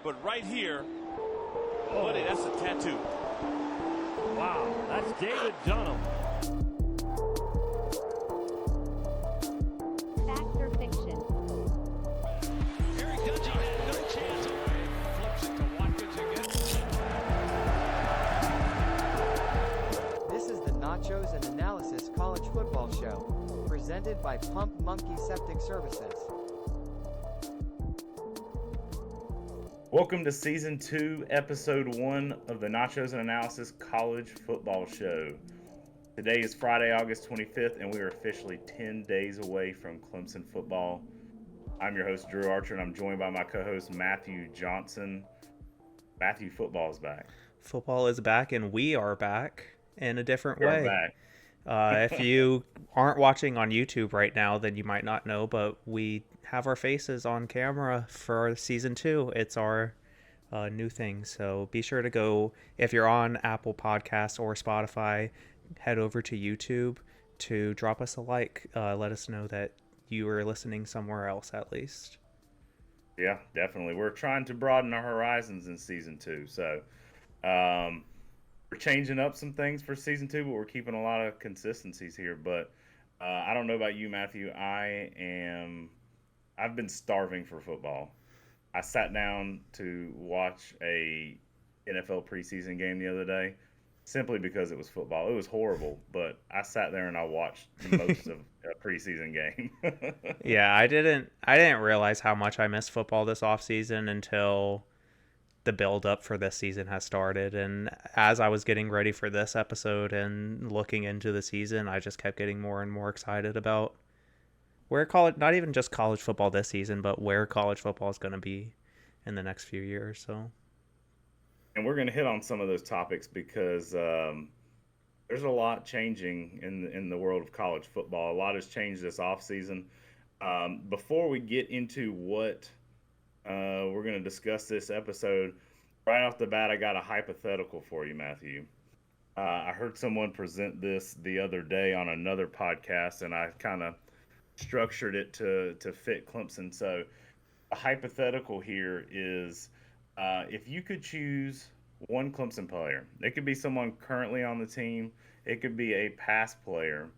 But right here, buddy, that's a tattoo. Wow, that's David Dunham. Fact or fiction? Eric Dungey had no chance away. Flips it to Watkins again. This is the Nachos and Analysis College Football Show, presented by Pump Monkey Septic Services. Welcome to Season 2, Episode 1 of the Nachos and Analysis College Football Show. Today is Friday, August 25th, and we are officially 10 days away from Clemson football. I'm your host, Drew Archer, and I'm joined by my co-host, Matthew Johnson. Matthew, football is back. Football is back, and we are back in a different way. We're back. If you aren't watching on YouTube right now, then you might not know, but we have our faces on camera for Season 2. It's our new thing, so be sure to go, if you're on Apple Podcasts or Spotify, head over to YouTube to drop us a like. Let us know that you are listening somewhere else, at least. Yeah, definitely. We're trying to broaden our horizons in Season 2, so we're changing up some things for Season 2, but we're keeping a lot of consistencies here. But I don't know about you, Matthew. I've been starving for football. I sat down to watch a NFL preseason game the other day simply because it was football. It was horrible, but I sat there and I watched most of a preseason game. Yeah, I didn't realize how much I missed football this offseason until the build up for this season has started. And as I was getting ready for this episode and looking into the season, I just kept getting more and more excited about not even just college football this season, but where college football is going to be in the next few years. So, and we're going to hit on some of those topics because there's a lot changing in the world of college football. A lot has changed this offseason. Before we get into what we're going to discuss this episode, right off the bat, I got a hypothetical for you, Matthew. I heard someone present this the other day on another podcast, and I kind of structured it to fit Clemson. So a hypothetical here is if you could choose one Clemson player, it could be someone currently on the team, it could be a past player,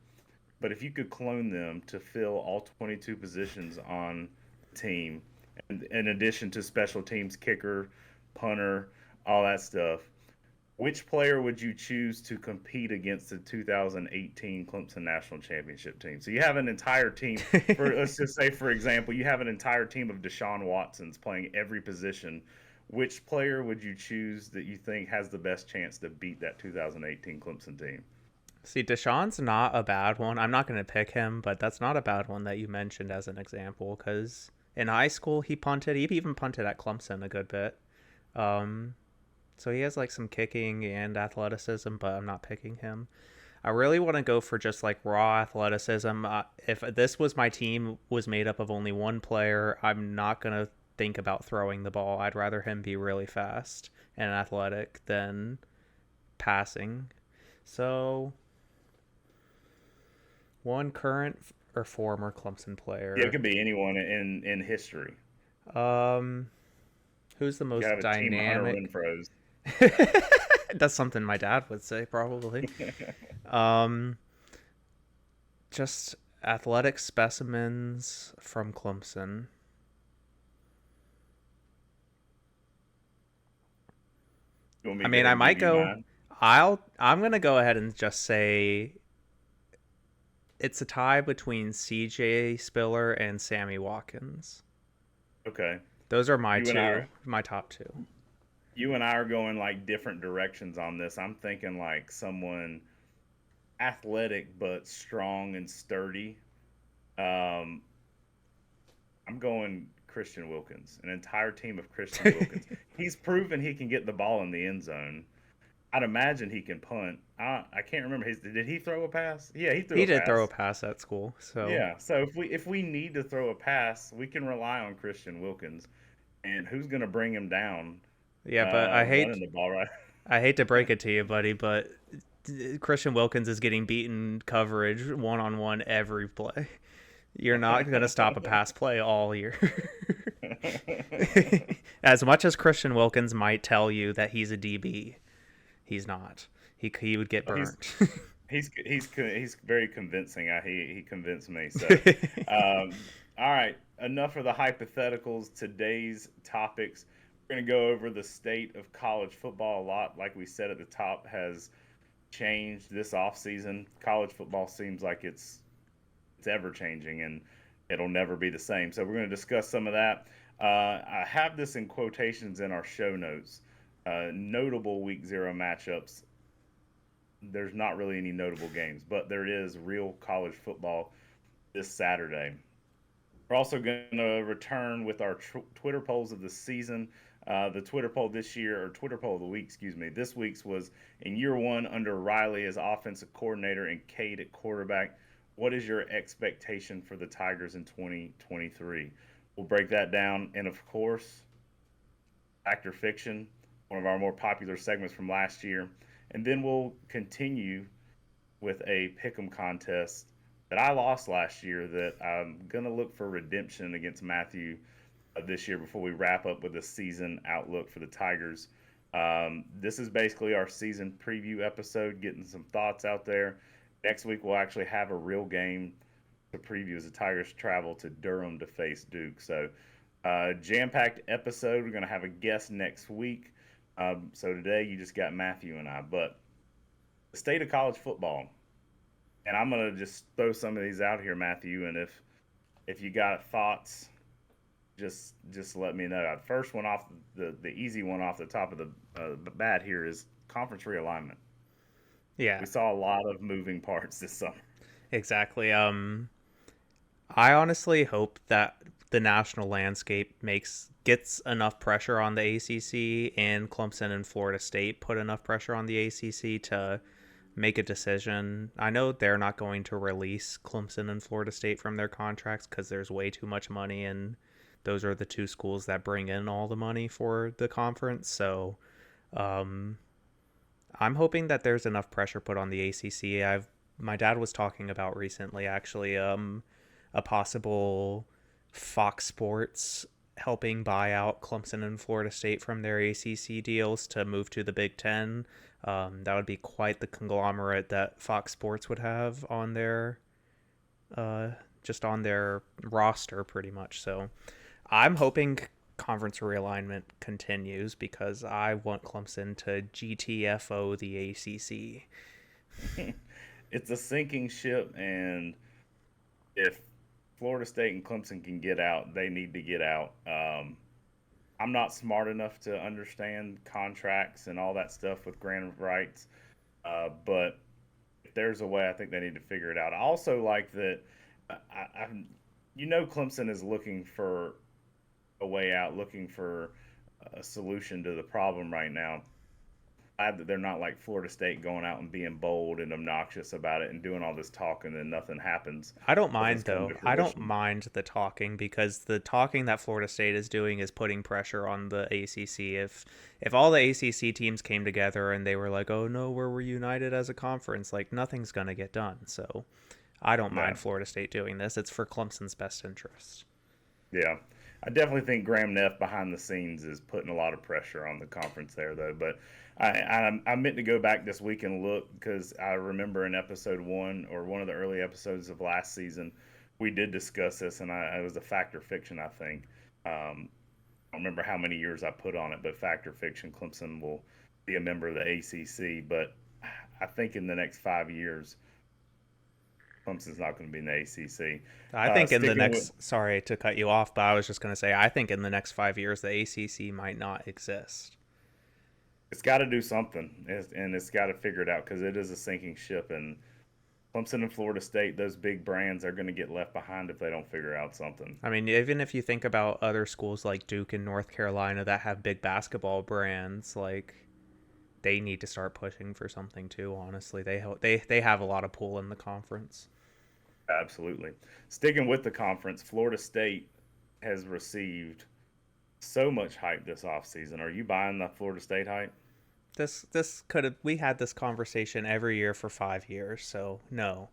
but if you could clone them to fill all 22 positions on the team, and in addition to special teams, kicker, punter, all that stuff, which player would you choose to compete against the 2018 Clemson National Championship team? So you have an entire team. Let's just say, for example, you have an entire team of Deshaun Watsons playing every position. Which player would you choose that you think has the best chance to beat that 2018 Clemson team? see, Deshaun's not a bad one. I'm not going to pick him, but that's not a bad one that you mentioned as an example, because in high school he punted. He even punted at Clemson a good bit. So he has like some kicking and athleticism, but I'm not picking him. I really want to go for just like raw athleticism. If this was my team was made up of only one player, I'm not going to think about throwing the ball. I'd rather him be really fast and athletic than passing. So one current or former Clemson player. Yeah, it could be anyone in history. Who's the most you have a dynamic? Team Hunter Renfro's. That's something my dad would say, probably. Just athletic specimens from Clemson. I mean, I might go. I'm gonna go ahead and just say it's a tie between C.J. Spiller and Sammy Watkins. Okay. Those are my top two. You and I are going like different directions on this. I'm thinking like someone athletic but strong and sturdy. I'm going Christian Wilkins, an entire team of Christian Wilkins. He's proven he can get the ball in the end zone. I'd imagine he can punt. I can't remember did he throw a pass? Yeah, he did throw a pass at school. So yeah, so if we need to throw a pass, we can rely on Christian Wilkins. And who's going to bring him down? Yeah, but I hate the ball, right? I hate to break it to you, buddy, but Christian Wilkins is getting beaten coverage one-on-one every play. You're not going to stop a pass play all year. As much as Christian Wilkins might tell you that he's a DB, he's not. He would get burnt. He's very convincing. He convinced me. So, all right. Enough of the hypotheticals. Today's topics. We're going to go over the state of college football. A lot, like we said at the top, has changed this offseason. College football seems like it's ever changing, and it'll never be the same. So we're going to discuss some of that. I have this in quotations in our show notes. Notable Week 0 matchups. There's not really any notable games, but there is real college football this Saturday. We're also going to return with our Twitter polls of the season. The Twitter poll this year, or Twitter poll of the week, excuse me, this week's was in year one under Riley as offensive coordinator and Cade at quarterback. What is your expectation for the Tigers in 2023? We'll break that down. And, of course, Fact or Fiction, one of our more popular segments from last year. And then we'll continue with a pick'em contest that I lost last year that I'm going to look for redemption against Matthew this year before we wrap up with the season outlook for the Tigers. This is basically our season preview episode, getting some thoughts out there. Next week we'll actually have a real game to preview as the Tigers travel to Durham to face Duke. So jam-packed episode. We're going to have a guest next week. So today you just got Matthew and I. But the state of college football, and I'm going to just throw some of these out here, Matthew, and if you got thoughts, just let me know. First one off, the easy one off the top of the bat here is conference realignment. Yeah. We saw a lot of moving parts this summer. Exactly. I honestly hope that the national landscape gets enough pressure on the ACC, and Clemson and Florida State put enough pressure on the ACC to make a decision. I know they're not going to release Clemson and Florida State from their contracts because there's way too much money, and those are the two schools that bring in all the money for the conference. So I'm hoping that there's enough pressure put on the ACC. My dad was talking about recently, actually, a possible Fox Sports helping buy out Clemson and Florida State from their ACC deals to move to the Big Ten. That would be quite the conglomerate that Fox Sports would have on their just on their roster, pretty much. So I'm hoping conference realignment continues because I want Clemson to GTFO the ACC. It's a sinking ship, and if Florida State and Clemson can get out, they need to get out. I'm not smart enough to understand contracts and all that stuff with grant rights, but if there's a way, I think they need to figure it out. I also like that, Clemson is looking for a way out, looking for a solution to the problem right now. Glad that they're not like Florida State going out and being bold and obnoxious about it and doing all this talk and then nothing happens. I don't mind, though. I don't mind the talking, because the talking that Florida State is doing is putting pressure on the ACC. If all the ACC teams came together and they were like, oh no, we're united as a conference, like nothing's going to get done. So I don't mind Florida State doing this. It's for Clemson's best interest. Yeah. I definitely think Graham Neff behind the scenes is putting a lot of pressure on the conference there, though. But I meant to go back this week and look, because I remember in episode 1 or one of the early episodes of last season, we did discuss this, and it was a Fact or Fiction, I think. I don't remember how many years I put on it, but Fact or Fiction, Clemson will be a member of the ACC. But I think in the next 5 years, Clemson's not going to be in the ACC. I think in the next, sorry to cut you off, but I was just going to say, I think in the next 5 years, the ACC might not exist. It's got to do something, and it's got to figure it out, because it is a sinking ship. And Clemson and Florida State, those big brands, are going to get left behind if they don't figure out something. I mean, even if you think about other schools like Duke and North Carolina that have big basketball brands, like, they need to start pushing for something too, honestly. They have a lot of pull in the conference. Absolutely. Sticking with the conference, Florida State has received so much hype this offseason. Are you buying the Florida State hype? We had this conversation every year for 5 years, so no.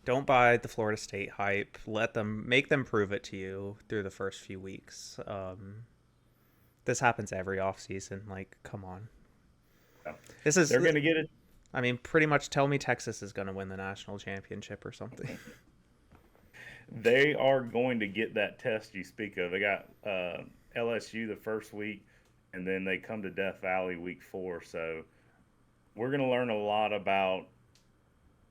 Don't buy the Florida State hype. Make them prove it to you through the first few weeks. This happens every offseason. Like, come on. Yeah. They're going to get it. I mean, pretty much tell me Texas is going to win the national championship or something. They are going to get that test you speak of. They got LSU the first week, and then they come to Death Valley week 4. So we're going to learn a lot about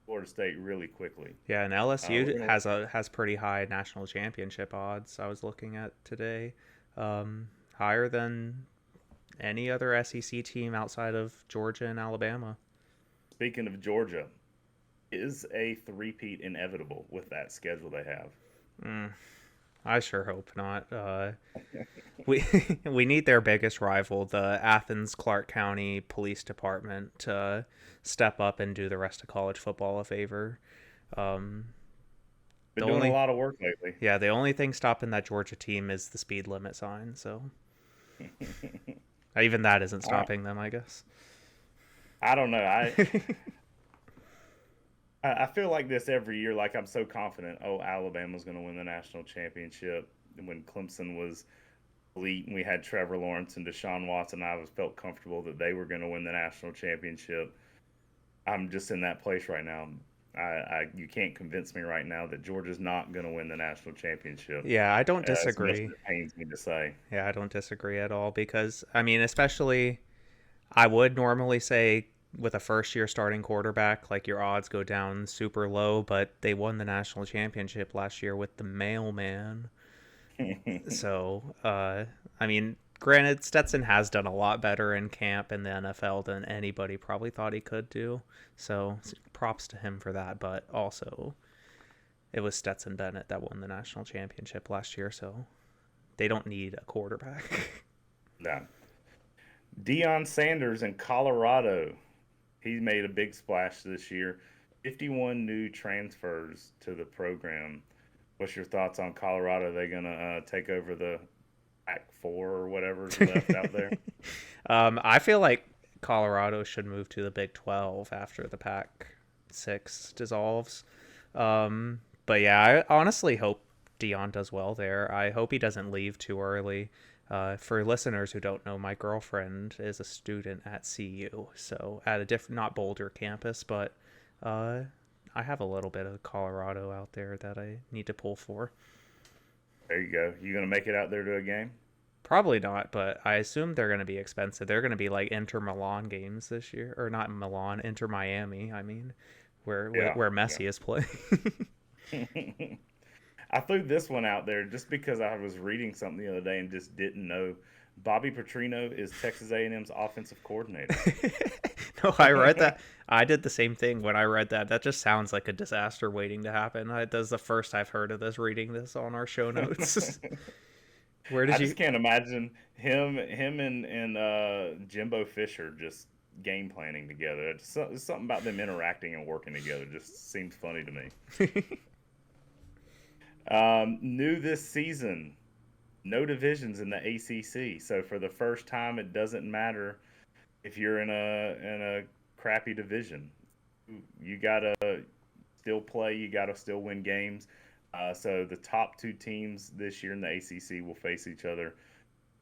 Florida State really quickly. Yeah, and LSU has pretty high national championship odds. I was looking at today, higher than any other SEC team outside of Georgia and Alabama. Speaking of Georgia, is a three-peat inevitable with that schedule they have? I sure hope not. We need their biggest rival, the Athens Clark County Police Department, to step up and do the rest of college football a favor. Been doing a lot of work lately. Yeah, the only thing stopping that Georgia team is the speed limit sign. So even that isn't stopping them, I guess. I don't know. I feel like this every year. Like, I'm so confident. Oh, Alabama's going to win the national championship. When Clemson was elite and we had Trevor Lawrence and Deshaun Watson, I felt comfortable that they were going to win the national championship. I'm just in that place right now. You can't convince me right now that Georgia's not going to win the national championship. Yeah, I don't disagree. As much as it pains me to say. Yeah, I don't disagree at all because, I mean, especially I would normally say with a first-year starting quarterback, like, your odds go down super low, but they won the national championship last year with the mailman. So, I mean, granted, Stetson has done a lot better in camp in the NFL than anybody probably thought he could do. So, props to him for that. But also, it was Stetson Bennett that won the national championship last year, so they don't need a quarterback. No. Deion Sanders in Colorado. He made a big splash this year. 51 new transfers to the program. What's your thoughts on Colorado? Are they going to take over the Pac-4 or whatever's left out there? I feel like Colorado should move to the Big 12 after the Pac-6 dissolves. But yeah, I honestly hope Deion does well there. I hope he doesn't leave too early. For listeners who don't know, my girlfriend is a student at CU, so at a different, not Boulder campus, but I have a little bit of Colorado out there that I need to pull for. There you go. You going to make it out there to a game? Probably not, but I assume they're going to be expensive. They're going to be like Inter Milan games this year, or not Milan, Inter Miami. I mean, where Messi is playing. I threw this one out there just because I was reading something the other day and just didn't know. Bobby Petrino is Texas A&M's offensive coordinator. No, I read that. I did the same thing when I read that. That just sounds like a disaster waiting to happen. That's the first I've heard of this, reading this on our show notes. I just can't imagine him and Jimbo Fisher just game planning together. It's something about them interacting and working together just seems funny to me. New this season, no divisions in the ACC. So for the first time, it doesn't matter if you're in a crappy division. You gotta still play. You gotta still win games. So the top two teams this year in the ACC will face each other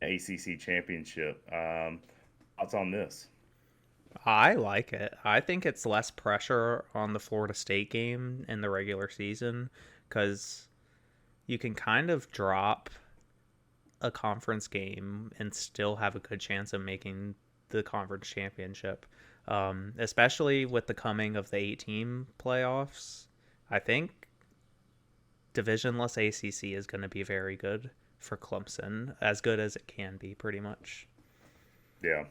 in the ACC championship. Thoughts on this? I like it. I think it's less pressure on the Florida State game in the regular season because you can kind of drop a conference game and still have a good chance of making the conference championship. Especially with the coming of the 8-team playoffs. I think divisionless ACC is going to be very good for Clemson, as good as it can be, pretty much. Yeah.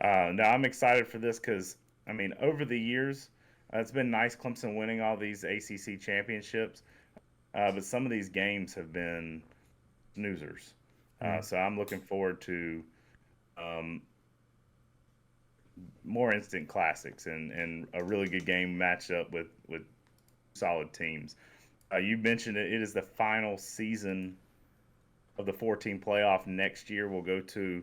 Now I'm excited for this because, I mean, over the years, it's been nice Clemson winning all these ACC championships, but some of these games have been snoozers. So I'm looking forward to more instant classics and a really good game matched up with solid teams. You mentioned it is the final season of the 14 playoff. Next year we'll go to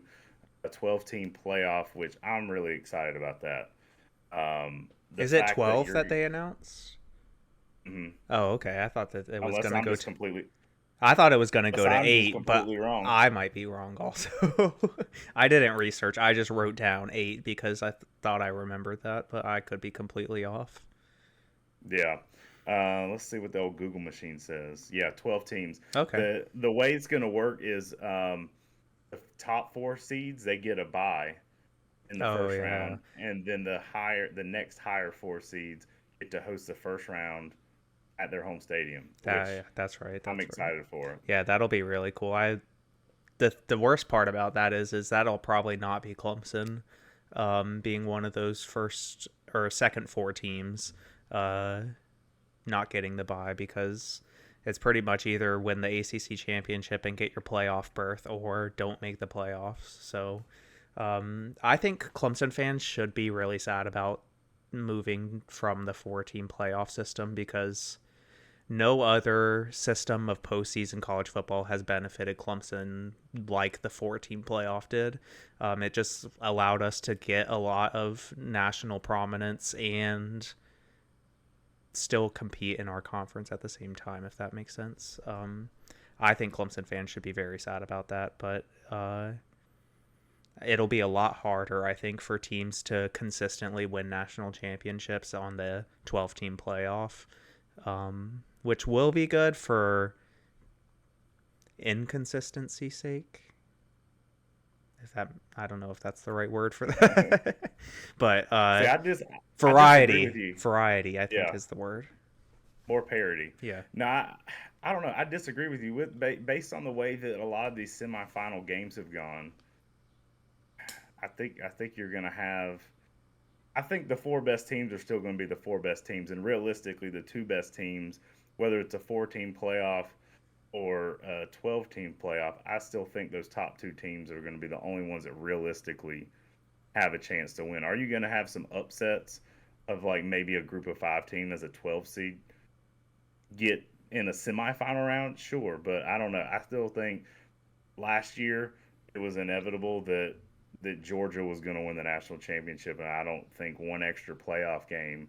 a 12-team playoff, which I'm really excited about that. Is it 12 that they announced? Oh, okay. I thought that it was Unless going to I'm go just to. completely, I thought it was going to go unless to I'm just 8, but completely wrong. I might be wrong also. I didn't research. I just wrote down 8 because I thought I remembered that, but I could be completely off. Yeah. Let's see what the old Google machine says. Yeah, 12 teams. Okay. The way it's going to work is the top 4 seeds, they get a bye in the Oh, first yeah. round, and then the next higher 4 seeds get to host the first round at their home stadium, which That's right. I'm excited for. Yeah, that'll be really cool. The worst part about that is that'll probably not be Clemson, being one of those first or second 4 teams, not getting the bye, because it's pretty much either win the ACC championship and get your playoff berth or don't make the playoffs. So I think Clemson fans should be really sad about moving from the 4-team playoff system, because no other system of postseason college football has benefited Clemson like the 4-team playoff did. It just allowed us to get a lot of national prominence and still compete in our conference at the same time, if that makes sense. I think Clemson fans should be very sad about that, but it'll be a lot harder, I think, for teams to consistently win national championships on the 12-team playoff, which will be good for inconsistency's sake. I don't know if that's the right word for that, but variety, I think, is the word. More parity. Yeah. No, I don't know. I disagree with you based on the way that a lot of these semifinal games have gone. I think you're going to have. I think the 4 best teams are still going to be the 4 best teams, and realistically, the 2 best teams, whether it's a 4-team playoff or a 12-team playoff, I still think those top 2 teams are going to be the only ones that realistically have a chance to win. Are you going to have some upsets of like maybe a group of 5 team as a 12 seed get in a semifinal round? Sure, but I don't know. I still think last year it was inevitable that Georgia was going to win the national championship, and I don't think one extra playoff game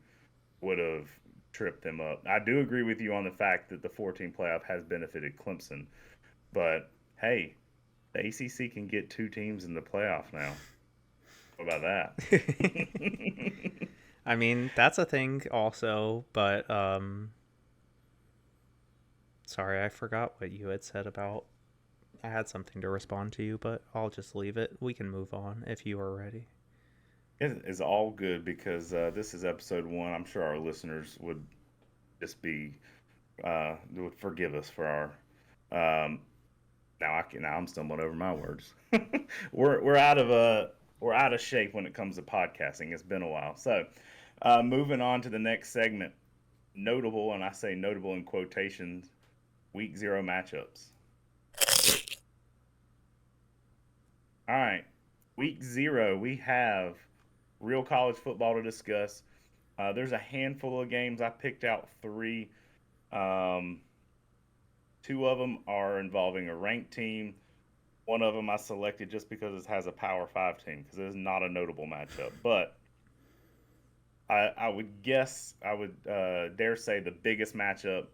would have tripped them up. I do agree with you on the fact that the 4-team playoff has benefited Clemson, but hey, the ACC can get 2 teams in the playoff now. What about that? I mean, that's a thing also, but sorry, I forgot what you had said about. I had something to respond to you, but I'll just leave it. We can move on if you are ready. It is all good because this is episode 1. I'm sure our listeners would just would forgive us for our. Now I'm stumbling over my words. we're out of shape when it comes to podcasting. It's been a while. So, moving on to the next segment, notable, and I say notable in quotations, week 0 matchups. All right, week 0, we have real college football to discuss. There's a handful of games. I picked out 3. 2 of them are involving a ranked team. One of them I selected just because it has a Power 5 team, because it is not a notable matchup. But I would dare say the biggest matchup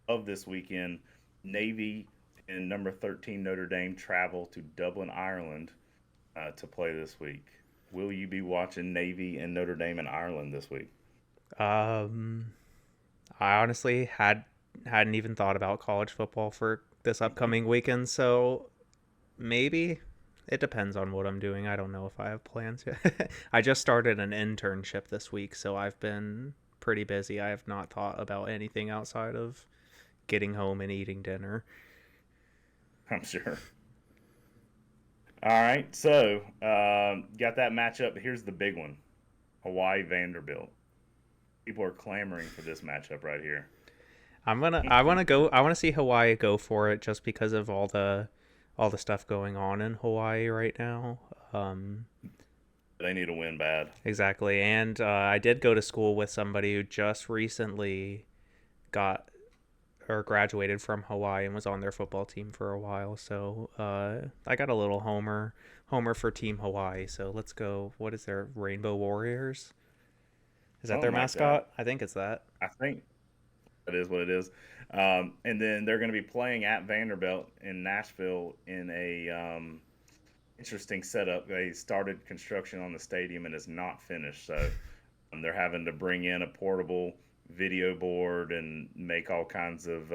of this weekend, Navy and number 13 Notre Dame travel to Dublin, Ireland to play this week. Will you be watching Navy and Notre Dame in Ireland this week? I honestly hadn't even thought about college football for this upcoming weekend, so maybe. It depends on what I'm doing. I don't know if I have plans yet. I just started an internship this week, so I've been pretty busy. I have not thought about anything outside of getting home and eating dinner. I'm sure. All right, so got that matchup. Here's the big one: Hawaii Vanderbilt. People are clamoring for this matchup right here. I want to see Hawaii go for it just because of all the stuff going on in Hawaii right now. They need a win bad. Exactly, and I did go to school with somebody who just recently graduated from Hawaii and was on their football team for a while. So I got a little homer for Team Hawaii. So let's go. What is their Rainbow Warriors? Is that their mascot? I think it's that. I think That is what it is. And then they're going to be playing at Vanderbilt in Nashville in a interesting setup. They started construction on the stadium and it's not finished, so they're having to bring in a portable video board and make all kinds of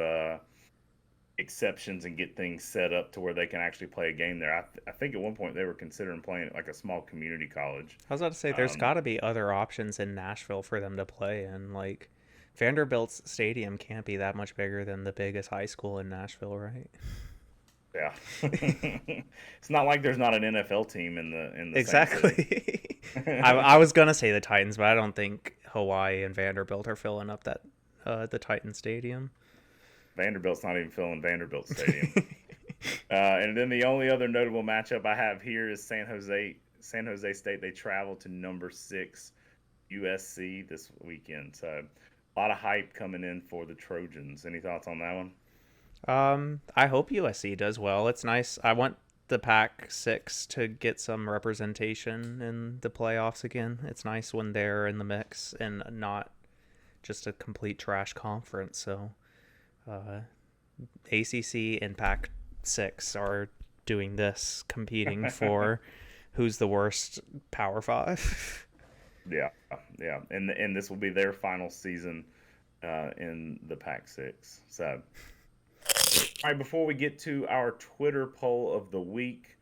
exceptions and get things set up to where they can actually play a game there. I think at one point they were considering playing at like a small community college. I was about to say, there's got to be other options in Nashville for them to play in. Like, Vanderbilt's stadium can't be that much bigger than the biggest high school in Nashville, right? Yeah. It's not like there's not an NFL team in the exactly. I was gonna say the Titans, but I don't think Hawaii and Vanderbilt are filling up that the Titan Stadium. Vanderbilt's not even filling Vanderbilt Stadium. And then the only other notable matchup I have here is San Jose State. They travel to number 6 USC this weekend. So a lot of hype coming in for the Trojans. Any thoughts on that one? I hope USC does well. It's nice. I want the Pac-6 to get some representation in the playoffs again. It's nice when they're in the mix and not just a complete trash conference. So ACC and Pac-6 are doing this, competing for who's the worst Power 5. Yeah. And this will be their final season in the Pac-6. So, all right, before we get to our Twitter poll of the week,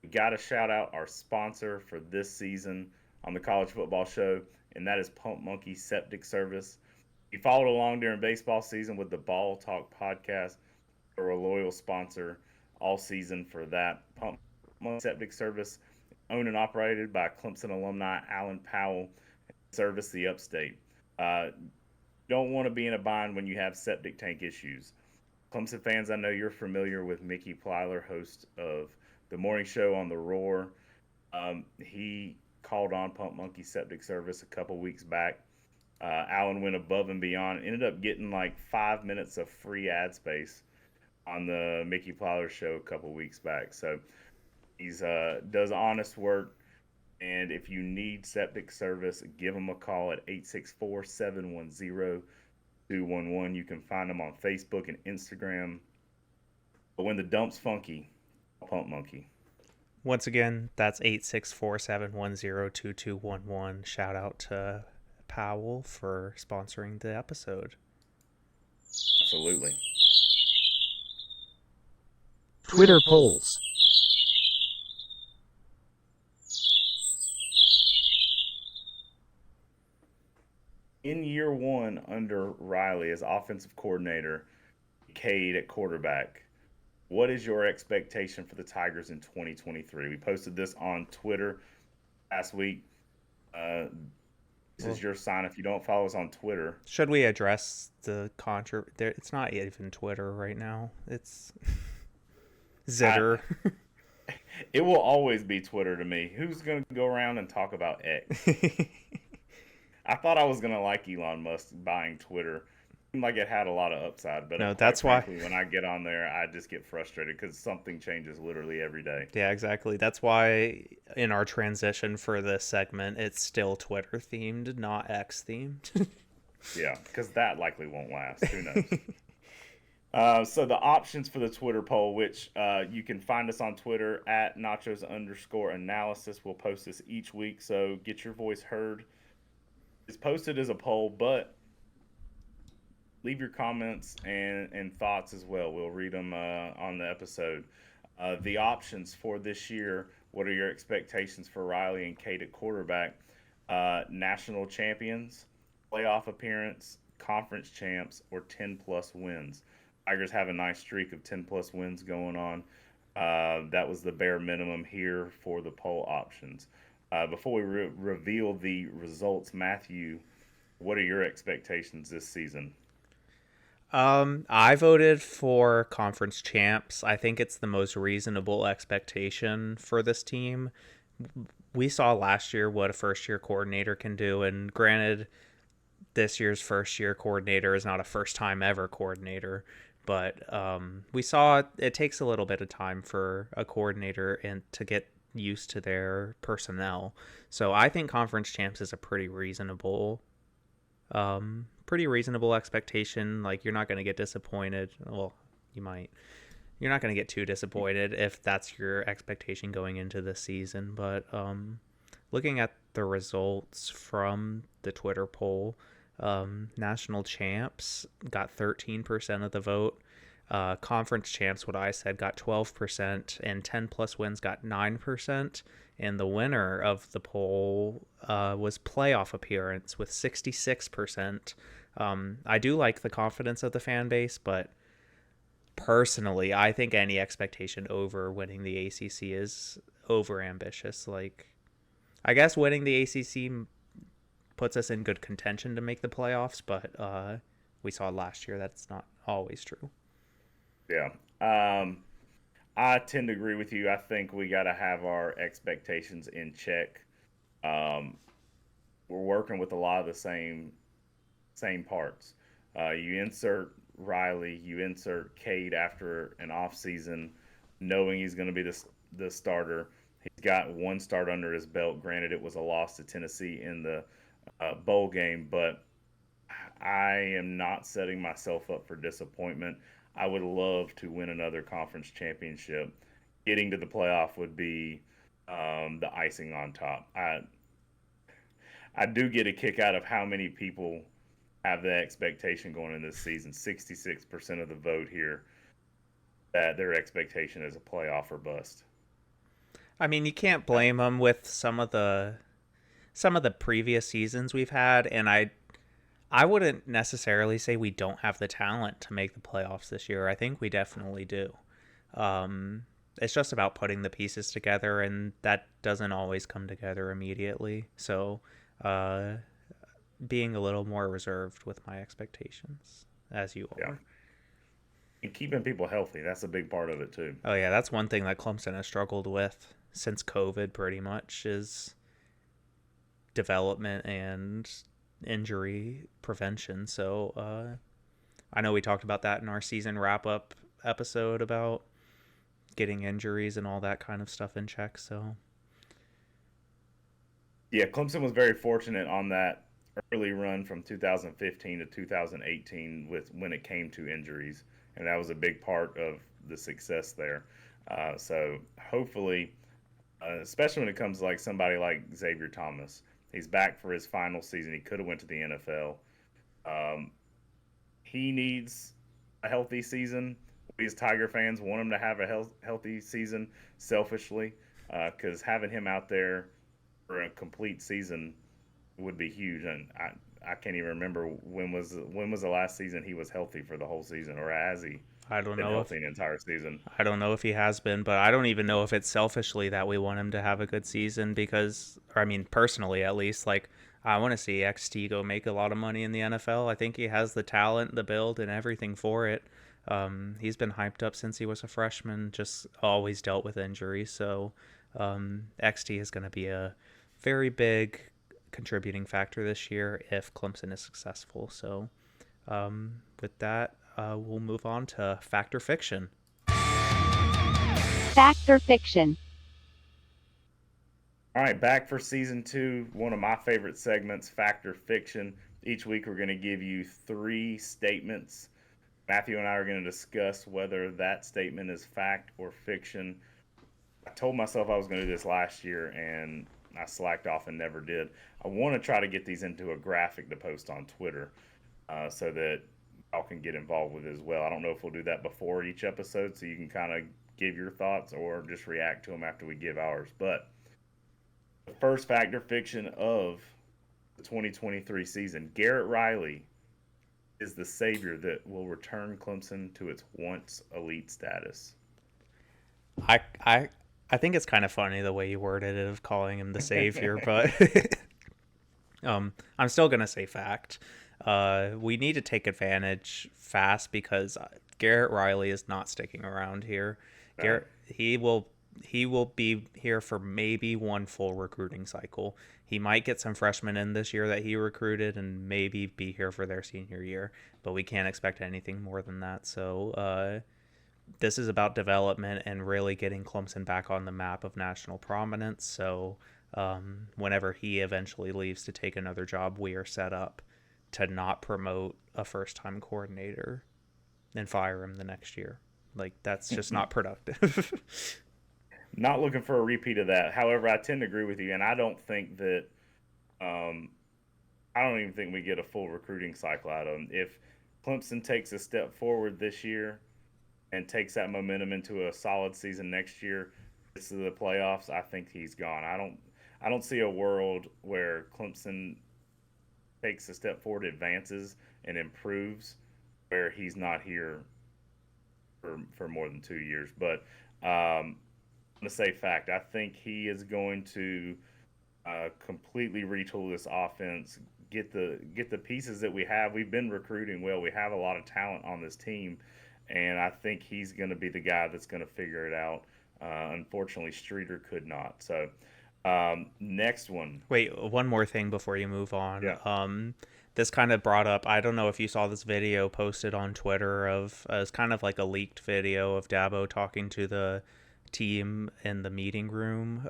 we got to shout out our sponsor for this season on the College Football Show, and that is Pump Monkey Septic Service. You followed along during baseball season with the Ball Talk podcast. We're a loyal sponsor all season for that. Pump Monkey Septic Service, owned and operated by Clemson alumni Alan Powell, service the upstate. Don't want to be in a bind when you have septic tank issues. Clemson fans, I know you're familiar with Mickey Plyler, host of the morning show on The Roar. He called on Pump Monkey Septic Service a couple weeks back. Alan went above and beyond, ended up getting like 5 minutes of free ad space on the Mickey Plyler show a couple weeks back. So he's does honest work, and if you need septic service, give him a call at 864-710-2111. You can find him on Facebook and Instagram. But when the dump's funky, Pump Monkey. Once again, that's 864-710-2211. Shout out to Powell for sponsoring the episode. Absolutely. Twitter polls. In year one under Riley as offensive coordinator, Cade at quarterback, what is your expectation for the Tigers in 2023? We posted this on Twitter last week. This is your sign if you don't follow us on Twitter. Should we address the It's not even Twitter right now. It's Zitter. It will always be Twitter to me. Who's going to go around and talk about X? I thought I was going to like Elon Musk buying Twitter. It seemed like it had a lot of upside, but no, that's why when I get on there, I just get frustrated because something changes literally every day. Yeah, exactly. That's why in our transition for this segment, it's still Twitter themed, not X themed. Yeah, because that likely won't last. Who knows? So the options for the Twitter poll, which you can find us on Twitter at Nachos_analysis. We'll post this each week, so get your voice heard. It's posted as a poll, but leave your comments and thoughts as well. We'll read them on the episode. The options for this year, what are your expectations for Riley and Cade at quarterback? National champions, playoff appearance, conference champs, or 10-plus wins. Tigers have a nice streak of 10-plus wins going on. That was the bare minimum here for the poll options. Before we reveal the results, Matthew, what are your expectations this season? I voted for conference champs. I think it's the most reasonable expectation for this team. We saw last year what a first-year coordinator can do, and granted, this year's first-year coordinator is not a first-time ever coordinator, but we saw it takes a little bit of time for a coordinator and to get used to their personnel. So I think conference champs is a pretty reasonable Pretty reasonable expectation. Like, you're not going to get disappointed. Well, you might. You're not going to get too disappointed if that's your expectation going into the season. But looking at the results from the Twitter poll, national champs got 13% of the vote. Conference champs, what I said, got 12%, and 10 plus wins got 9%. And the winner of the poll was playoff appearance with 66%. I do like the confidence of the fan base, but personally, I think any expectation over winning the ACC is over ambitious. Like, I guess winning the ACC puts us in good contention to make the playoffs, but we saw last year that's not always true. Yeah. I tend to agree with you. I think we got to have our expectations in check. We're working with a lot of the same parts. You insert Riley, you insert Cade after an off season, knowing he's going to be the starter. He's got one start under his belt. Granted, it was a loss to Tennessee in the bowl game, but I am not setting myself up for disappointment. I would love to win another conference championship. Getting to the playoff would be the icing on top. I do get a kick out of how many people have the expectation going into this season. 66% of the vote here that their expectation is a playoff or bust. I mean, you can't blame them with some of the previous seasons we've had, and I wouldn't necessarily say we don't have the talent to make the playoffs this year. I think we definitely do. It's just about putting the pieces together, and that doesn't always come together immediately. So, being a little more reserved with my expectations, as you are. Yeah. And keeping people healthy, that's a big part of it too. Oh yeah, that's one thing that Clemson has struggled with since COVID pretty much, is development and injury prevention. So I know we talked about that in our season wrap-up episode about getting injuries and all that kind of stuff in check. So yeah, Clemson was very fortunate on that early run from 2015 to 2018 when it came to injuries, and that was a big part of the success there. So hopefully, especially when it comes to like somebody like Xavier Thomas, he's back for his final season. He could have went to the NFL. He needs a healthy season. We as Tiger fans want him to have a healthy season selfishly, because having him out there for a complete season would be huge. And I can't even remember when was the last season he was healthy for the whole season, or has he? I don't been know healthy the entire season. I don't know if he has been, but I don't even know if it's selfishly that we want him to have a good season, because, or I mean, personally at least, like, I want to see XT go make a lot of money in the NFL. I think he has the talent, the build, and everything for it. He's been hyped up since he was a freshman, just always dealt with injuries. So XT is going to be a very big contributing factor this year if Clemson is successful. So with that, we'll move on to Fact or Fiction. Fact or Fiction. All right, back for season 2, one of my favorite segments, Fact or Fiction. Each week we're going to give you 3 statements. Matthew and I are going to discuss whether that statement is fact or fiction. I told myself I was going to do this last year, and I slacked off and never did. I want to try to get these into a graphic to post on Twitter so that y'all can get involved with it as well. I don't know if we'll do that before each episode so you can kind of give your thoughts or just react to them after we give ours. But the first fact or fiction of the 2023 season, Garrett Riley is the savior that will return Clemson to its once elite status. I think it's kind of funny the way you worded it of calling him the savior, but I'm still going to say fact. We need to take advantage fast because Garrett Riley is not sticking around here. Garrett, he will be here for maybe one full recruiting cycle. He might get some freshmen in this year that he recruited and maybe be here for their senior year, but we can't expect anything more than that. So this is about development and really getting Clemson back on the map of national prominence. So whenever he eventually leaves to take another job, we are set up to not promote a first-time coordinator and fire him the next year. Like, that's just not productive. Not looking for a repeat of that. However, I tend to agree with you, and I don't think that I don't even think we get a full recruiting cycle out of him. If Clemson takes a step forward this year and takes that momentum into a solid season next year, gets to the playoffs, I think he's gone. I don't see a world where Clemson takes a step forward, advances, and improves where he's not here for more than 2 years. But I'm going to say fact. I think he is going to completely retool this offense, get the pieces that we have. We've been recruiting well. We have a lot of talent on this team, and I think he's going to be the guy that's going to figure it out. Unfortunately, Streeter could not. So next one. Wait, one more thing before you move on. Yeah. This kind of brought up, I don't know if you saw this video posted on Twitter of, it's kind of like a leaked video of Dabo talking to the team in the meeting room,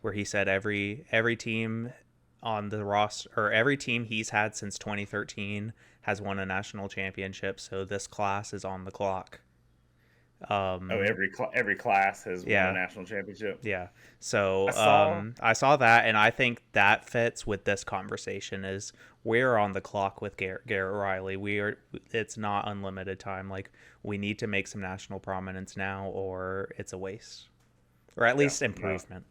where he said every team on the roster, or every team he's had since 2013 has won a national championship, so this class is on the clock. Every class has won a national championship. Yeah. So I saw that, and I think that fits with this conversation. Is we're on the clock with Garrett Riley. It's not unlimited time. Like, we need to make some national prominence now, or it's a waste, or at least improvement.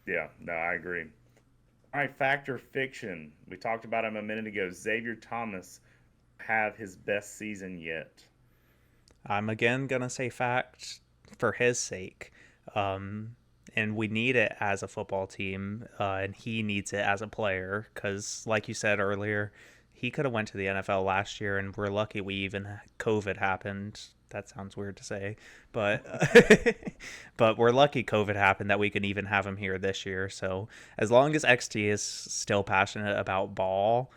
No, I agree. All right, fact or fiction? We talked about him a minute ago. Xavier Thomas have his best season yet. I'm again going to say fact for his sake. And we need it as a football team, and he needs it as a player because, like you said earlier, he could have went to the NFL last year, and we're lucky COVID happened. That sounds weird to say, but but we're lucky COVID happened that we can even have him here this year. So as long as XT is still passionate about ball,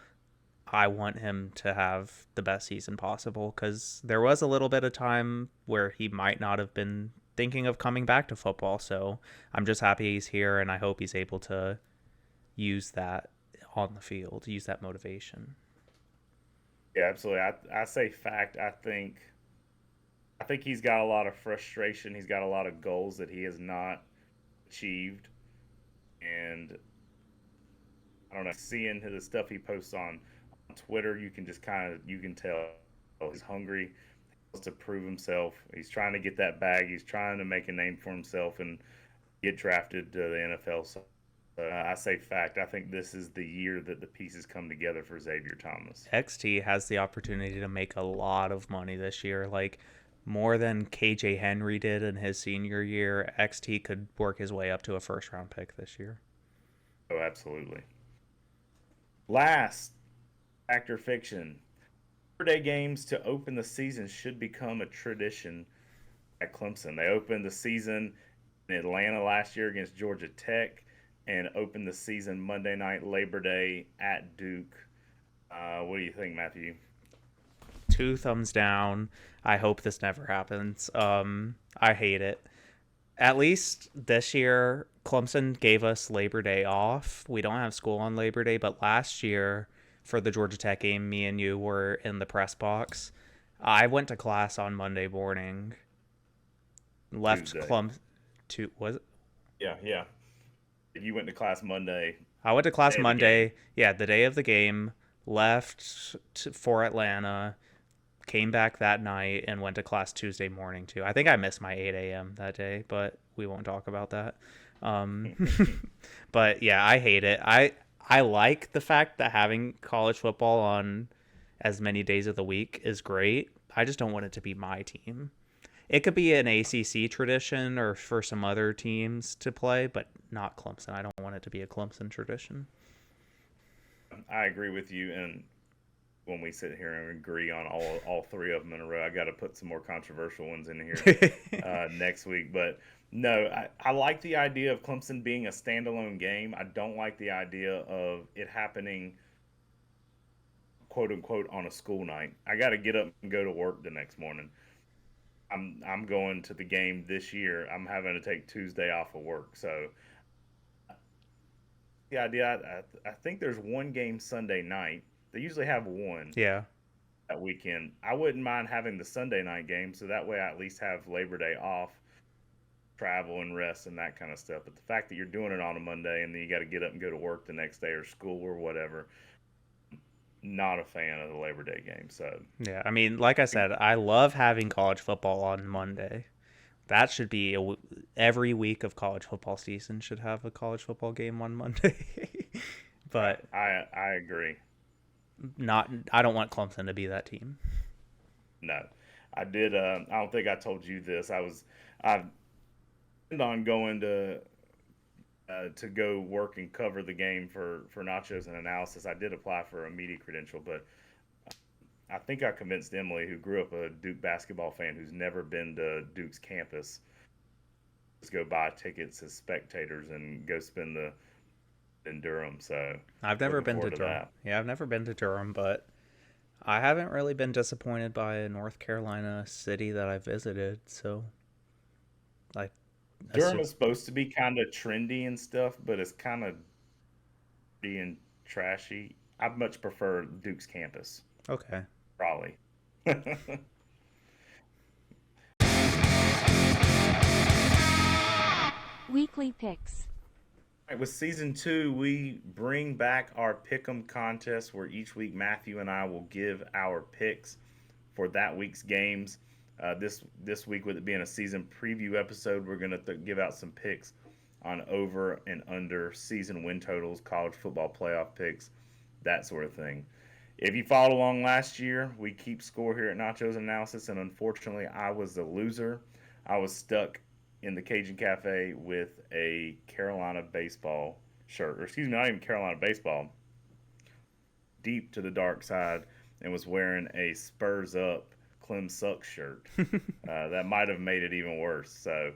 I want him to have the best season possible, because there was a little bit of time where he might not have been thinking of coming back to football. So I'm just happy he's here, and I hope he's able to use that on the field, use that motivation. Yeah, absolutely. I say fact. I think he's got a lot of frustration. He's got a lot of goals that he has not achieved. And I don't know, seeing the stuff he posts on Twitter, you can tell he's hungry. He wants to prove himself. He's trying to get that bag. He's trying to make a name for himself and get drafted to the NFL. So I say fact. I think this is the year that the pieces come together for Xavier Thomas. XT has the opportunity to make a lot of money this year, like more than KJ Henry did in his senior year. XT could work his way up to a first-round pick this year. Oh, absolutely. Last, fact or fiction. Labor Day games to open the season should become a tradition at Clemson. They opened the season in Atlanta last year against Georgia Tech and opened the season Monday night, Labor Day, at Duke. What do you think, Matthew? 2 thumbs down. I hope this never happens. I hate it. At least this year, Clemson gave us Labor Day off. We don't have school on Labor Day, but last year for the Georgia Tech game, me and you were in the press box. I went to class on Monday morning. Left Clemson. Was it? Yeah. You went to class Monday. I went to class Monday. Yeah, the day of the game. Left for Atlanta. Came back that night and went to class Tuesday morning too. I think I missed my 8 a.m. that day, but we won't talk about that. But yeah, I hate it. I like the fact that having college football on as many days of the week is great. I just don't want it to be my team. It could be an ACC tradition or for some other teams to play, but not Clemson. I don't want it to be a Clemson tradition. I agree with you, and when we sit here and agree on all 3 of them in a row, I got to put some more controversial ones in here next week. But no, I like the idea of Clemson being a standalone game. I don't like the idea of it happening, quote unquote, on a school night. I got to get up and go to work the next morning. I'm going to the game this year. I'm having to take Tuesday off of work. So the idea, I think there's one game Sunday night. They usually have one Yeah. that weekend. I wouldn't mind having the Sunday night game, so that way I at least have Labor Day off, travel and rest and that kind of stuff. But the fact that you're doing it on a Monday and then you got to get up and go to work the next day or school or whatever, not a fan of the Labor Day game. So Yeah, I mean, like I said, I love having college football on Monday. That should be every week of college football season should have a college football game on Monday. But I agree. I don't want Clemson to be that team. No, I did. I don't think I told you this. I planned on going to go work and cover the game for Nachos and Analysis. I did apply for a media credential, but I think I convinced Emily, who grew up a Duke basketball fan, who's never been to Duke's campus, to go buy tickets as spectators and go spend the in Durham. So I've never been to Durham. Yeah, I've never been to Durham, but I haven't really been disappointed by a North Carolina city that I visited. So, like, Durham is supposed to be kind of trendy and stuff, but it's kind of being trashy. I much prefer Duke's campus. Okay. Probably. Weekly picks. With season 2, we bring back our Pick'em contest where each week Matthew and I will give our picks for that week's games. This week, with it being a season preview episode, we're going to give out some picks on over and under season win totals, college football playoff picks, that sort of thing. If you followed along last year, we keep score here at Nachos Analysis, and unfortunately, I was the loser. I was stuck in the Cajun Cafe with a Carolina baseball shirt, or excuse me, not even Carolina baseball, deep to the dark side, and was wearing a Spurs Up Clem Sucks shirt. That might have made it even worse. So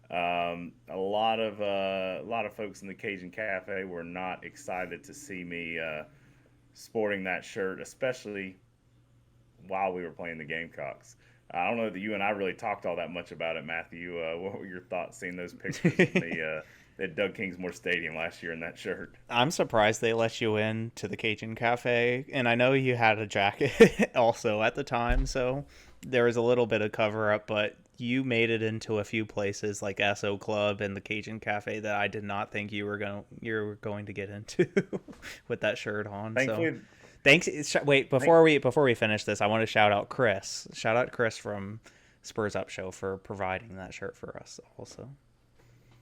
a lot of folks in the Cajun Cafe were not excited to see me sporting that shirt, especially while we were playing the Gamecocks. I don't know that you and I really talked all that much about it, Matthew. What were your thoughts seeing those pictures at Doug Kingsmore Stadium last year in that shirt? I'm surprised they let you in to the Cajun Cafe, and I know you had a jacket also at the time, so there was a little bit of cover up, but you made it into a few places like SO Club and the Cajun Cafe that I did not think you were going to get into with that shirt on. Thankfully, so thanks. Wait, before we finish this, I want to shout out Chris. Shout out Chris from Spurs Up Show for providing that shirt for us also.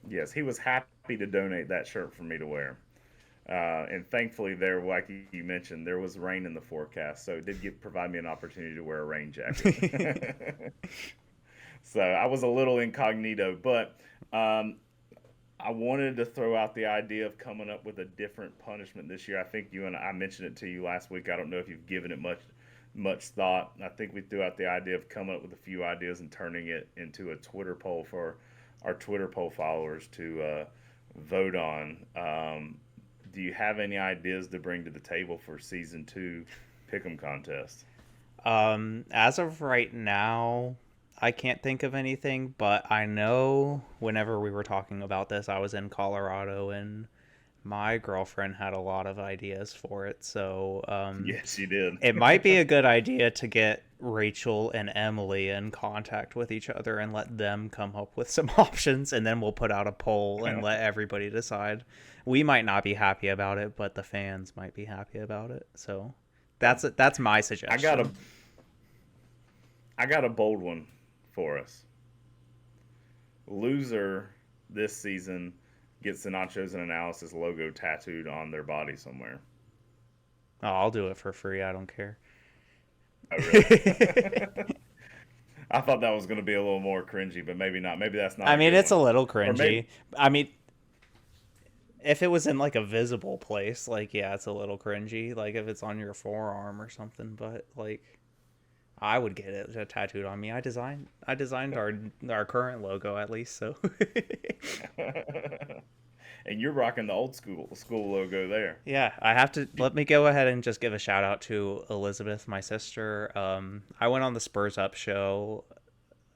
Yes, he was happy to donate that shirt for me to wear. And thankfully, like you mentioned, there was rain in the forecast, so it did provide me an opportunity to wear a rain jacket. So I was a little incognito, but I wanted to throw out the idea of coming up with a different punishment this year. I think I mentioned it to you last week. I don't know if you've given it much thought. I think we threw out the idea of coming up with a few ideas and turning it into a Twitter poll for our Twitter poll followers to vote on. Do you have any ideas to bring to the table for season 2 Pick'em contest? As of right now, I can't think of anything, but I know whenever we were talking about this, I was in Colorado and my girlfriend had a lot of ideas for it. So yes, she did. It might be a good idea to get Rachel and Emily in contact with each other and let them come up with some options, and then we'll put out a poll and let everybody decide. We might not be happy about it, but the fans might be happy about it. So that's my suggestion. I got a bold one for us. Loser this season gets the Nachos and Analysis logo tattooed on their body somewhere. Oh, I'll do it for free. I don't care. Oh, really? I thought that was going to be a little more cringy, but maybe not. Maybe that's not. I mean, it's a little cringy. I mean, if it was in like a visible place, like, yeah, it's a little cringy. Like if it's on your forearm or something, but like, I would get it tattooed on me. I designed our current logo at least, so. And you're rocking the old school logo there. Yeah, let me go ahead and just give a shout out to Elizabeth, my sister. I went on the Spurs Up show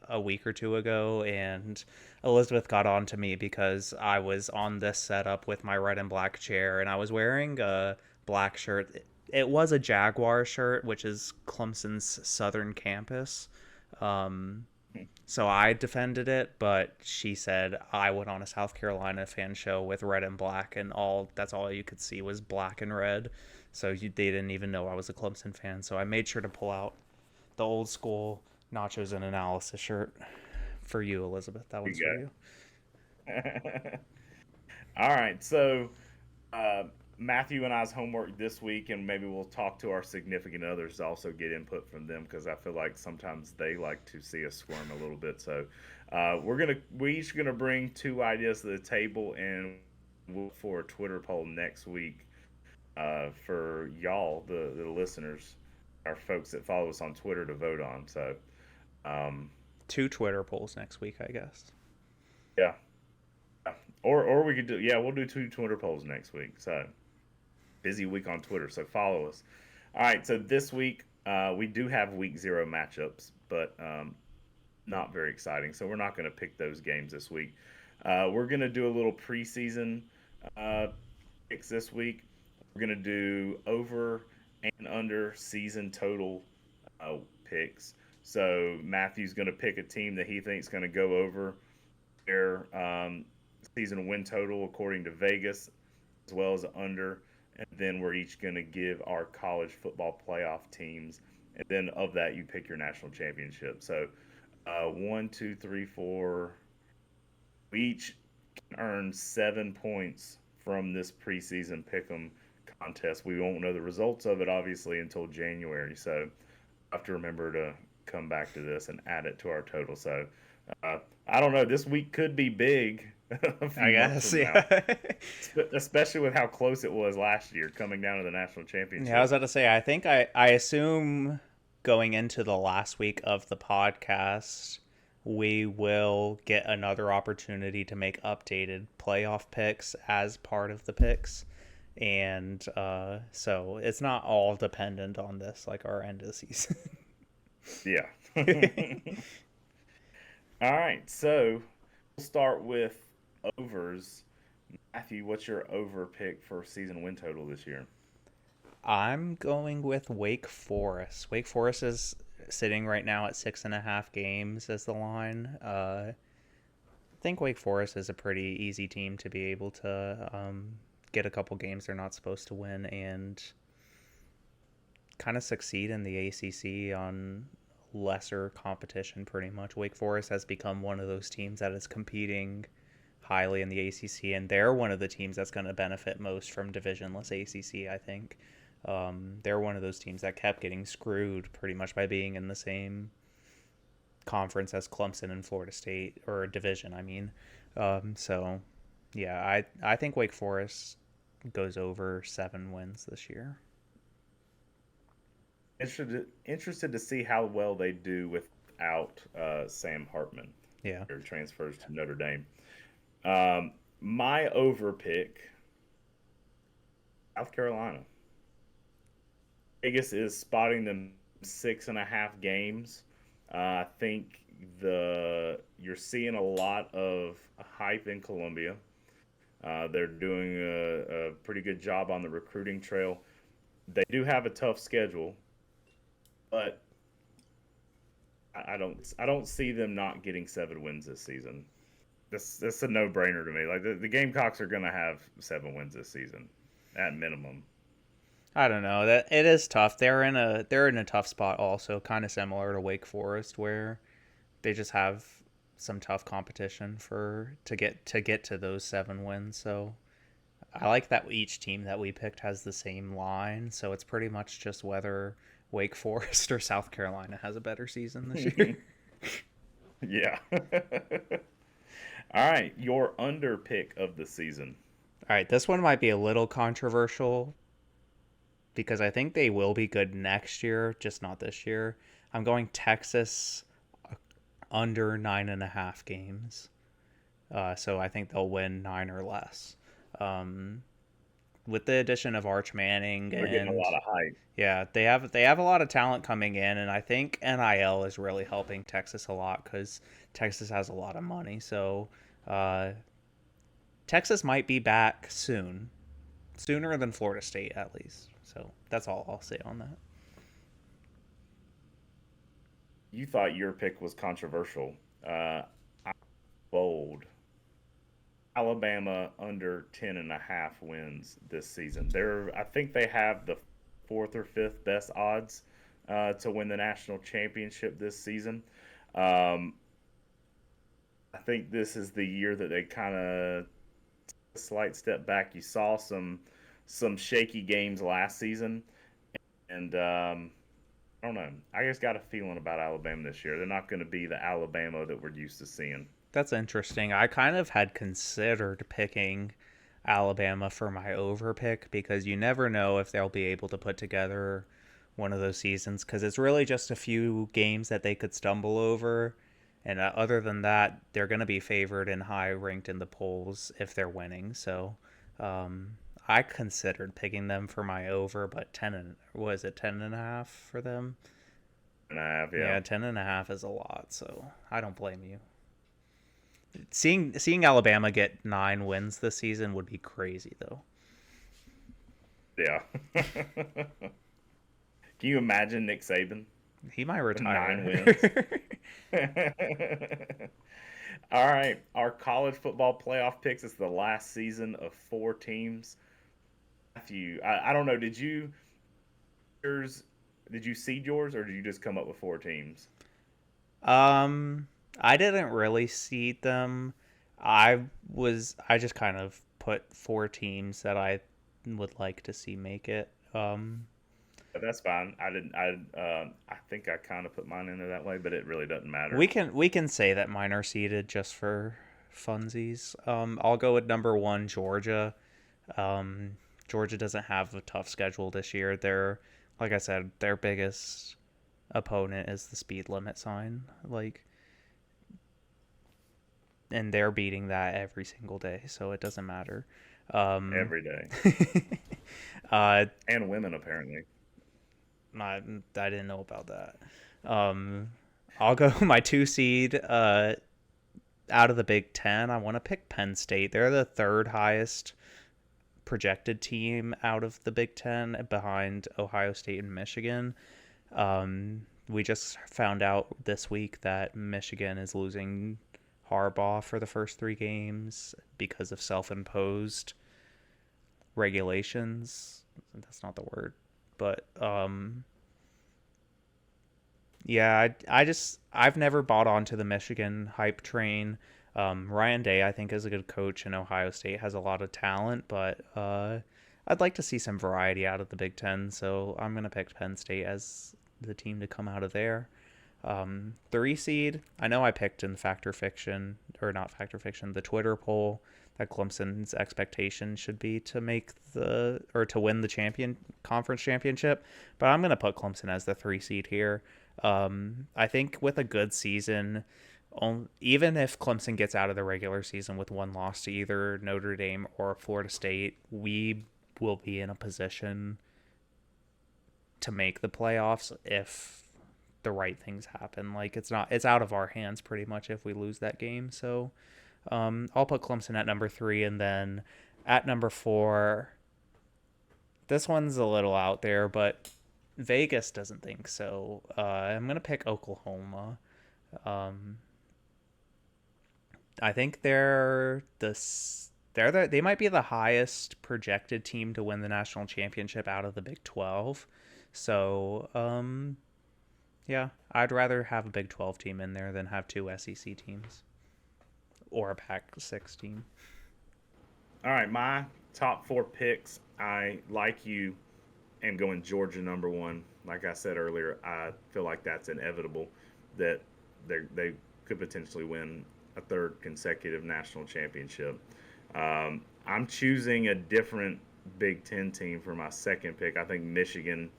a week or two ago, and Elizabeth got on to me because I was on this setup with my red and black chair, and I was wearing a black shirt it was a Jaguar shirt, which is Clemson's southern campus. So I defended it, but she said I went on a South Carolina fan show with red and black, and that's all you could see was black and red. So they didn't even know I was a Clemson fan. So I made sure to pull out the old school Nachos and Analysis shirt for you, Elizabeth. That one's for you. All right, so Matthew and I's homework this week, and maybe we'll talk to our significant others to also get input from them, because I feel like sometimes they like to see us squirm a little bit. So we're each gonna bring 2 ideas to the table, and we'll look for a Twitter poll next week for y'all, the listeners, our folks that follow us on Twitter, to vote on. So 2 Twitter polls next week, I guess. Yeah. Or we could do, we'll do 2 Twitter polls next week. So busy week on Twitter, so follow us. All right, so this week we do have week 0 matchups, but not very exciting. So we're not going to pick those games this week. We're going to do a little preseason picks this week. We're going to do over and under season total picks. So Matthew's going to pick a team that he thinks is going to go over their season win total according to Vegas, as well as under. And then we're each going to give our college football playoff teams. And then of that, you pick your national championship. So 1, 2, 3, 4. We each can earn 7 points from this preseason pick'em contest. We won't know the results of it, obviously, until January. So I have to remember to come back to this and add it to our total. So I don't know. This week could be big. I guess, yeah. Especially with how close it was last year, coming down to the national championship. Yeah, I was about to say, I think I assume going into the last week of the podcast, we will get another opportunity to make updated playoff picks as part of the picks. And so it's not all dependent on this, like our end of the season. Yeah. All right, so we'll start with overs. Matthew, what's your over pick for season win total this year? I'm going with Wake Forest. Wake Forest is sitting right now at 6.5 games as the line. I think Wake Forest is a pretty easy team to be able to get a couple games they're not supposed to win and kind of succeed in the ACC on lesser competition pretty much. Wake Forest has become one of those teams that is competing highly in the ACC, and they're one of the teams that's going to benefit most from divisionless ACC, I think. They're one of those teams that kept getting screwed pretty much by being in the same conference as Clemson and Florida State, or division, I mean. So, yeah, I think Wake Forest goes over 7 wins this year. Interested to see how well they do without Sam Hartman. Yeah. Or transfers to Notre Dame. My over pick, South Carolina. Vegas is spotting them 6.5 games. I think you're seeing a lot of hype in Columbia. They're doing a pretty good job on the recruiting trail. They do have a tough schedule, but I don't see them not getting 7 wins this season. This is a no-brainer to me. Like the Gamecocks are going to have 7 wins this season at minimum. I don't know. That it is tough. They're in a tough spot also, kind of similar to Wake Forest, where they just have some tough competition to get to those 7 wins. So I like that each team that we picked has the same line. So it's pretty much just whether Wake Forest or South Carolina has a better season this year. Yeah. All right, your under pick of the season. All right, this one might be a little controversial because I think they will be good next year, just not this year. I'm going Texas under 9.5 games. So I think they'll win 9 or less. With the addition of Arch Manning, We're getting a lot of hype. Yeah, they have a lot of talent coming in, and I think NIL is really helping Texas a lot because Texas has a lot of money. So Texas might be back soon, sooner than Florida State at least. So that's all I'll say on that. You thought your pick was controversial. I'm bold. Alabama under 10.5 wins this season. I think they have the fourth or fifth best odds to win the national championship this season. I think this is the year that they kind of a slight step back. You saw some shaky games last season, and I don't know. I just got a feeling about Alabama this year. They're not going to be the Alabama that we're used to seeing. That's interesting. I kind of had considered picking Alabama for my over pick because you never know if they'll be able to put together one of those seasons because it's really just a few games that they could stumble over. And other than that, they're going to be favored and high ranked in the polls if they're winning. So I considered picking them for my over, but 10.5 for them? 10.5, yeah. Yeah, 10.5 is a lot, so I don't blame you. Seeing Alabama get 9 wins this season would be crazy, though. Yeah. Can you imagine Nick Saban? He might retire. 9 wins. All right. Our college football playoff picks is the last season of 4 teams. Matthew, I don't know. Did you seed yours or did you just come up with 4 teams? I didn't really seed them. I just kind of put 4 teams that I would like to see make it. That's fine. I think I kind of put mine in there that way, but it really doesn't matter. We can say that mine are seeded just for funsies. I'll go with number 1, Georgia. Georgia doesn't have a tough schedule this year. Like I said, their biggest opponent is the speed limit sign. And they're beating that every single day, so it doesn't matter. Every day. And women, apparently. I didn't know about that. I'll go my 2 seed out of the Big Ten. I want to pick Penn State. They're the 3rd highest projected team out of the Big Ten behind Ohio State and Michigan. We just found out this week that Michigan is losing Harbaugh for the first 3 games because of self-imposed regulations. That's not the word. But yeah, I've never bought onto the Michigan hype train. Ryan Day, I think, is a good coach, and Ohio State has a lot of talent, but I'd like to see some variety out of the Big Ten, so I'm going to pick Penn State as the team to come out of there. 3 seed, I know I picked in the Twitter poll that Clemson's expectation should be to win the conference championship, but I'm going to put Clemson as the 3 seed here. I think with a good season, even if Clemson gets out of the regular season with 1 loss to either Notre Dame or Florida State, we will be in a position to make the playoffs if the right things happen. It's out of our hands pretty much if we lose that game. So I'll put Clemson at number 3, and then at number 4, this one's a little out there, but Vegas doesn't think so. I'm gonna pick Oklahoma. I think they might be the highest projected team to win the national championship out of the Big 12. So yeah, I'd rather have a Big 12 team in there than have 2 SEC teams or a Pac-6 team. All right, my top 4 picks. I, like you, am going Georgia number 1. Like I said earlier, I feel like that's inevitable that they could potentially win a 3rd consecutive national championship. I'm choosing a different Big Ten team for my 2nd pick. I think Michigan,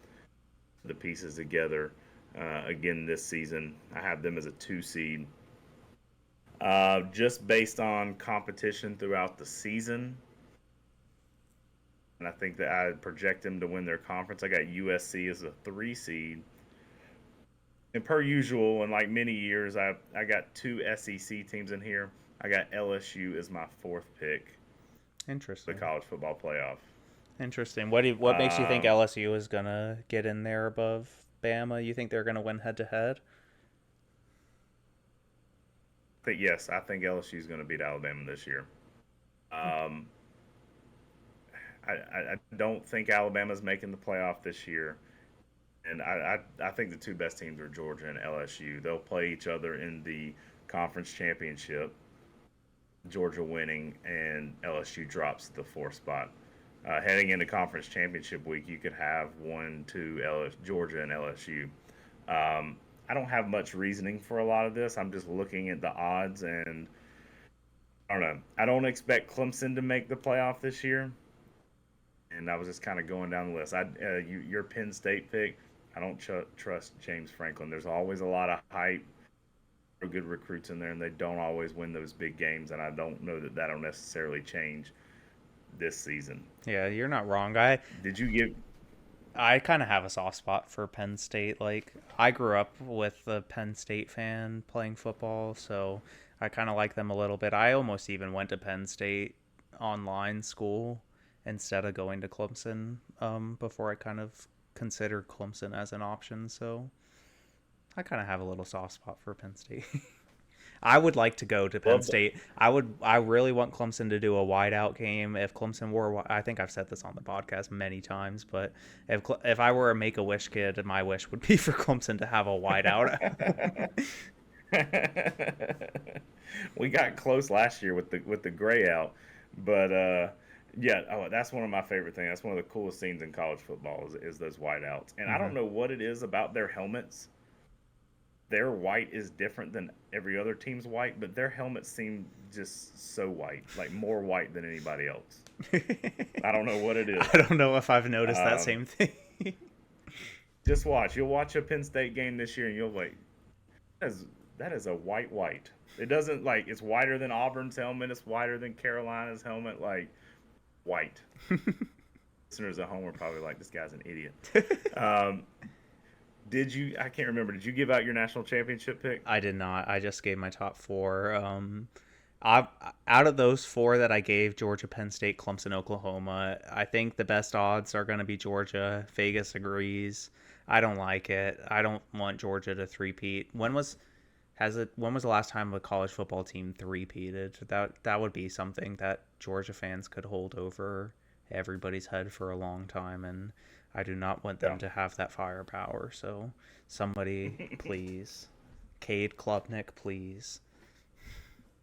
the pieces together again this season. I have them as a 2 seed. Just based on competition throughout the season. And I think that I project them to win their conference. I got USC as a 3 seed. And per usual, in like many years, I got 2 SEC teams in here. I got LSU as my 4th pick. Interesting. The college football playoff. Interesting. What makes you think Um, LSU is gonna get in there above Bama? You think they're gonna win head to head? but yes, I think LSU is going to beat Alabama this year. Um, I don't think Alabama's making the playoff this year. And I think the two best teams are Georgia and LSU. They'll play each other in the conference championship, Georgia winning, and LSU drops to the fourth spot. Heading into conference championship week, you could have 1-2 Georgia and LSU. I don't have much reasoning for a lot of this. I'm just looking at the odds, and I don't know. I don't expect Clemson to make the playoff this year. And I was just kind of going down the list. Your Penn State pick, I don't trust James Franklin. There's always a lot of hype or good recruits in there, and they don't always win those big games. And I don't know that that'll necessarily change this season. Yeah, you're not wrong. Did you give? I kind of have a soft spot for Penn State. Like, I grew up with a Penn State fan playing football, so I kind of like them a little bit. I almost even went to Penn State online school instead of going to Clemson before I kind of considered Clemson as an option. So I kind of have a little soft spot for Penn State. I would like to go to Penn State. I really want Clemson to do a wideout game. If Clemson were, I think I've said this on the podcast many times, but if I were a Make-A-Wish kid, my wish would be for Clemson to have a wideout. We got close last year with the gray out, but yeah, that's one of my favorite things. That's one of the coolest scenes in college football is those whiteouts. And I don't know what it is about their helmets. Their white is different than every other team's white, but their helmets seem just so white, like more white than anybody else. I don't know what it is. I don't know if I've noticed that same thing. Just watch. You'll watch a Penn State game this year, and you'll like, that is a white. It doesn't like it's whiter than Auburn's helmet. It's whiter than Carolina's helmet. Like white. Listeners at home are probably like, this guy's an idiot. I can't remember. Did you give out your national championship pick? I did not. I just gave my top four. Out of those four that I gave, Georgia, Penn State, Clemson, Oklahoma, I think the best odds are going to be Georgia. Vegas agrees. I don't like it. I don't want Georgia to three-peat. When was the last time a college football team three-peated? That would be something that Georgia fans could hold over everybody's head for a long time, and I do not want them to have that firepower. So somebody, please. Cade Klubnik, please.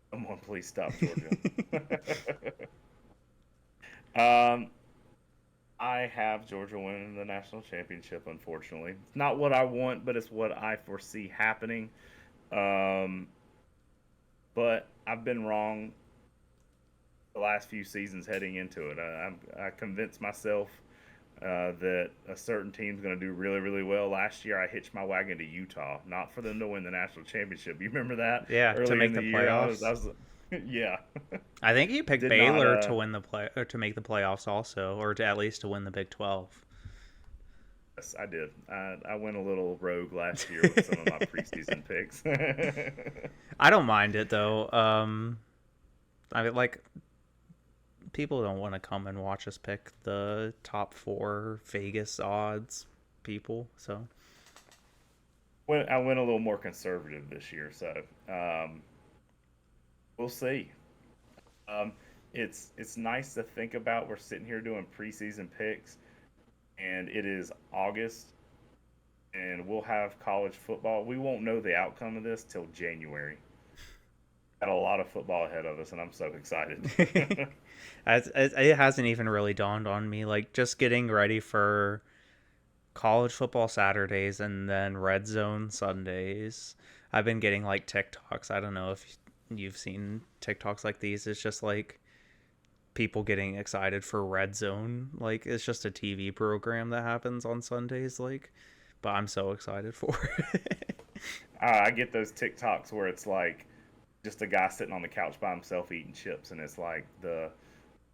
Someone please stop Georgia. I have Georgia winning the national championship, unfortunately. It's not what I want, but it's what I foresee happening. But I've been wrong the last few seasons heading into it. I convinced myself that a certain team's going to do really, really well. Last year, I hitched my wagon to Utah, not for them to win the national championship. You remember that? Yeah, early to make in the year, playoffs. Yeah. I think you picked Did Baylor not, to win or to make the playoffs also, or to at least to win the Big 12. Yes, I did. I went a little rogue last year with some of my preseason picks. I don't mind it though. I mean, like, people don't want to come and watch us pick the top four Vegas odds people, so I went a little more conservative this year, so we'll see. It's nice to think about. We're sitting here doing preseason picks, and it is August, and we'll have college football. We won't know the outcome of this till January. Got a lot of football ahead of us, and I'm so excited. It hasn't even really dawned on me. Like, just getting ready for college football Saturdays and then red zone Sundays. I've been getting like TikToks. I don't know if you've seen TikToks like these. It's just like people getting excited for red zone. Like, it's just a TV program that happens on Sundays. Like, but I'm so excited for it. I get those TikToks where it's like just a guy sitting on the couch by himself eating chips, and it's like the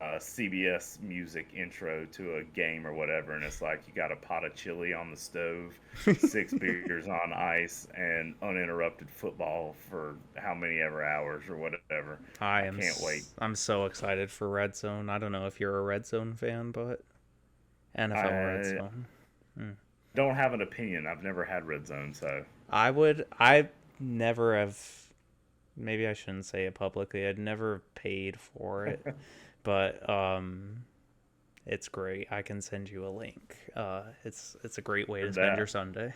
CBS music intro to a game or whatever, and it's like you got a pot of chili on the stove, 6 beers on ice, and uninterrupted football for how many ever hours or whatever. I can't wait. I'm so excited for Red Zone. I don't know if you're a Red Zone fan, but NFL red zone. Don't have an opinion. I've never had red zone, so I never have. Maybe I shouldn't say it publicly. I'd never paid for it, but it's great. I can send you a link. It's a great way to spend your Sunday.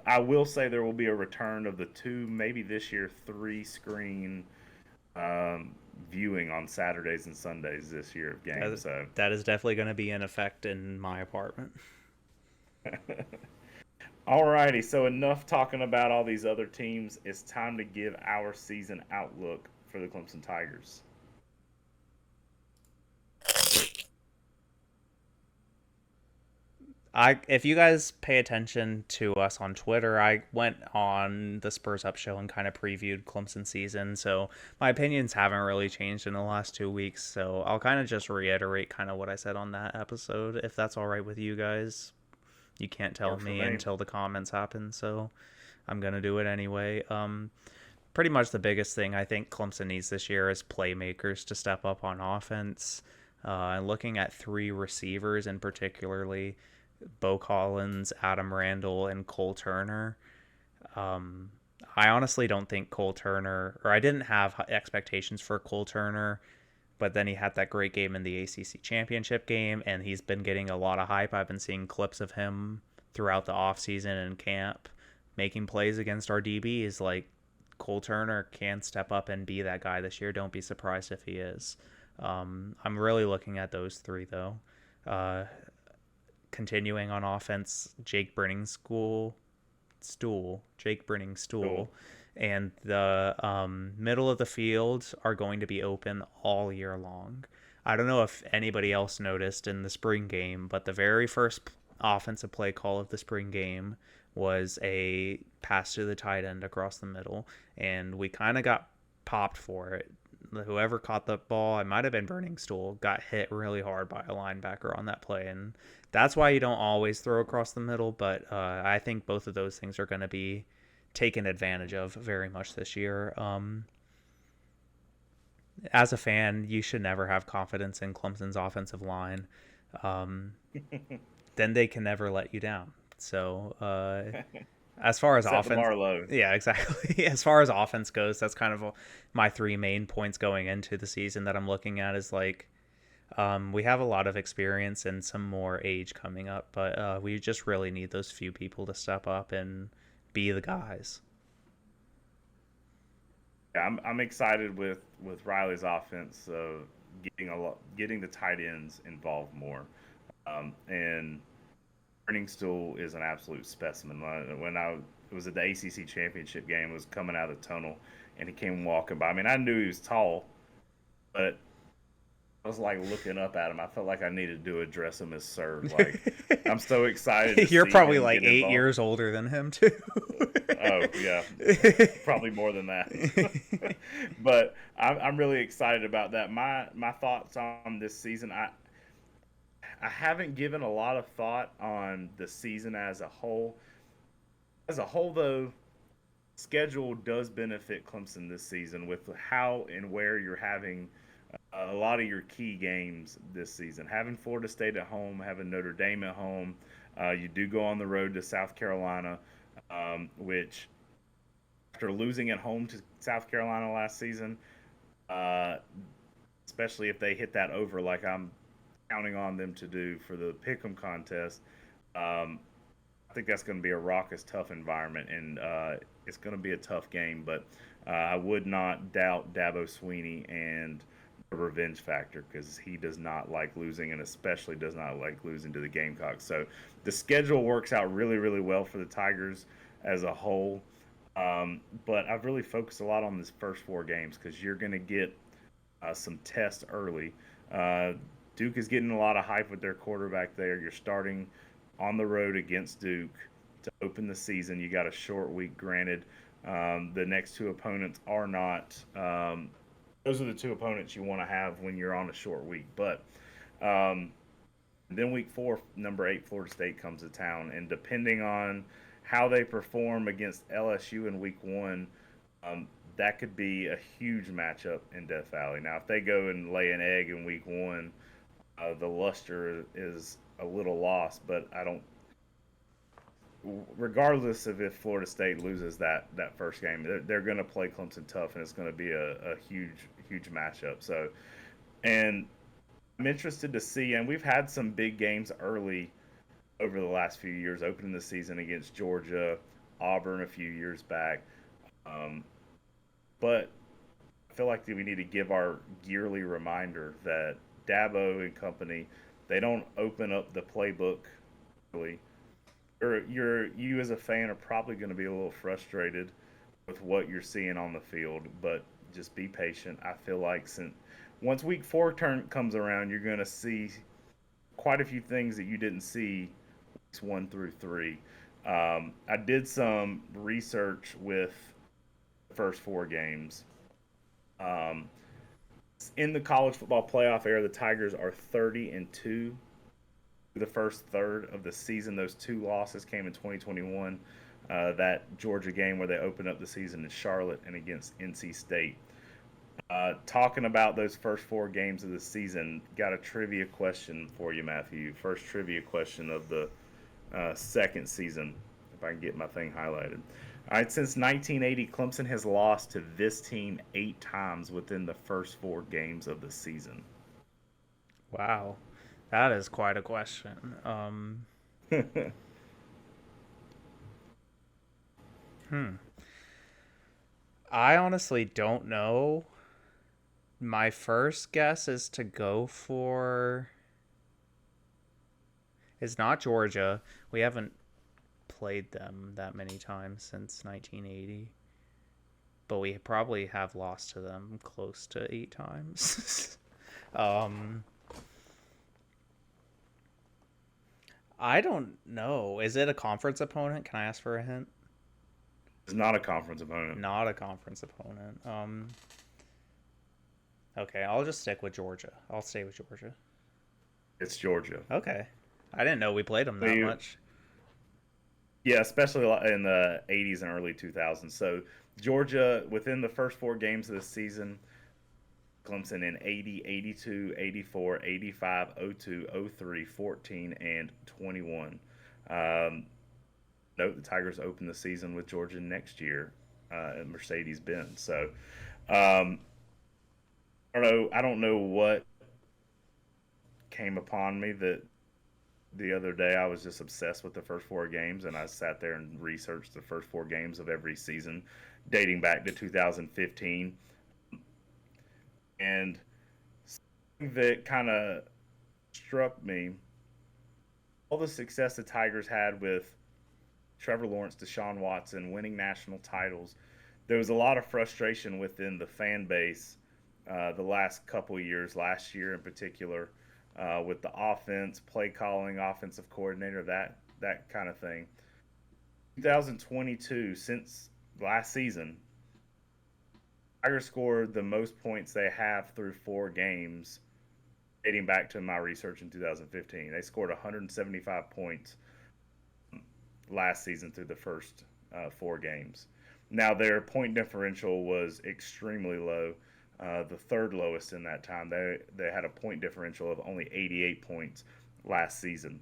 I will say there will be a return of the 2, maybe this year 3 screen viewing on Saturdays and Sundays this year of games. So that is definitely going to be in effect in my apartment. Alrighty, so enough talking about all these other teams. It's time to give our season outlook for the Clemson Tigers. If you guys pay attention to us on Twitter, I went on the Spurs Up show and kind of previewed Clemson season. So my opinions haven't really changed in the last 2 weeks. So I'll kind of just reiterate kind of what I said on that episode, if that's all right with you guys. You can't tell me until the comments happen, so I'm going to do it anyway. Pretty much the biggest thing I think Clemson needs this year is playmakers to step up on offense. And looking at 3 receivers in particularly, Bo Collins, Adam Randall, and Cole Turner. I honestly don't think Cole Turner, or I didn't have expectations for Cole Turner, but then he had that great game in the ACC championship game, and he's been getting a lot of hype. I've been seeing clips of him throughout the offseason and camp making plays against our DBs. Like, Cole Turner can step up and be that guy this year. Don't be surprised if he is. I'm really looking at those 3, though. Continuing on offense, Jake Brenning's stool, and the middle of the field are going to be open all year long. I don't know if anybody else noticed in the spring game, but the very first offensive play call of the spring game was a pass to the tight end across the middle, and we kind of got popped for it. Whoever caught the ball, it might have been Burning Stool, got hit really hard by a linebacker on that play, and that's why you don't always throw across the middle, but I think both of those things are going to be taken advantage of very much this year. As a fan, you should never have confidence in Clemson's offensive line. Then they can never let you down. So as far as offense, yeah, exactly. As far as offense goes, that's kind of my 3 main points going into the season that I'm looking at is like, we have a lot of experience and some more age coming up, but we just really need those few people to step up and be the guys. Yeah, I'm excited with Riley's offense of getting the tight ends involved more, and Burning Stool is an absolute specimen. When it was at the ACC championship game, I was coming out of the tunnel, and he came walking by. I mean, I knew he was tall, but I was like looking up at him. I felt like I needed to address him as sir. Like, I'm so excited. You're probably like 8 years older than him too. Oh yeah, probably more than that. But I'm really excited about that. My thoughts on this season. I haven't given a lot of thought on the season as a whole. As a whole, though, schedule does benefit Clemson this season with how and where you're having a lot of your key games this season. Having Florida State at home, having Notre Dame at home. You do go on the road to South Carolina, which after losing at home to South Carolina last season, especially if they hit that over like I'm counting on them to do for the Pick'em contest, I think that's going to be a raucous, tough environment, and it's going to be a tough game. But I would not doubt Dabo Swinney and the revenge factor, because he does not like losing, and especially does not like losing to the Gamecocks. So the schedule works out really, really well for the Tigers as a whole. But I've really focused a lot on these first 4 games because you're going to get some tests early. Duke is getting a lot of hype with their quarterback there. You're starting on the road against Duke to open the season. You got a short week, granted. The next 2 opponents are not those are the 2 opponents you want to have when you're on a short week. But then week 4, number 8, Florida State comes to town. And depending on how they perform against LSU in week 1, that could be a huge matchup in Death Valley. Now, if they go and lay an egg in week 1, the luster is a little lost, but I don't. Regardless of if Florida State loses that first game, they're going to play Clemson tough, and it's going to be a huge matchup. So, and I'm interested to see, and we've had some big games early over the last few years, opening the season against Georgia, Auburn a few years back. But I feel like we need to give our yearly reminder that Dabo and company, they don't open up the playbook early. Or you as a fan are probably going to be a little frustrated with what you're seeing on the field, but just be patient. I feel like once week 4 comes around, you're going to see quite a few things that you didn't see weeks 1 through 3. I did some research with the first 4 games. In the college football playoff era, the Tigers are 30-2. The first third of the season, those 2 losses came in 2021. That Georgia game where they opened up the season in Charlotte and against NC State. Talking about those first 4 games of the season, got a trivia question for you, Matthew. First trivia question of the second season, if I can get my thing highlighted. All right, since 1980, Clemson has lost to this team 8 times within the first 4 games of the season. Wow. That is quite a question. I honestly don't know. My first guess is to go for... It's not Georgia. We haven't played them that many times since 1980. But we probably have lost to them close to 8 times. I don't know. Is it a conference opponent? Can I ask for a hint? It's not a conference opponent. Not a conference opponent. Okay, I'll just stick with Georgia. I'll stay with Georgia. It's Georgia. Okay. I didn't know we played them that much. Yeah, especially in the 80s and early 2000s. So Georgia, within the first 4 games of the season, Clemson in 80, 82, 84, 85, 02, 03, 14, and 21. Note the Tigers open the season with Georgia next year at Mercedes-Benz. So I don't know what came upon me that the other day I was just obsessed with the first 4 games, and I sat there and researched the first 4 games of every season dating back to 2015. And something that kind of struck me, all the success the Tigers had with Trevor Lawrence, Deshaun Watson, winning national titles, there was a lot of frustration within the fan base the last couple of years, last year in particular, with the offense, play calling, offensive coordinator, that kind of thing. 2022, since last season, Tigers scored the most points they have through 4 games dating back to my research in 2015. They scored 175 points last season through the first 4 games. Now, their point differential was extremely low, the 3rd lowest in that time. They had a point differential of only 88 points last season.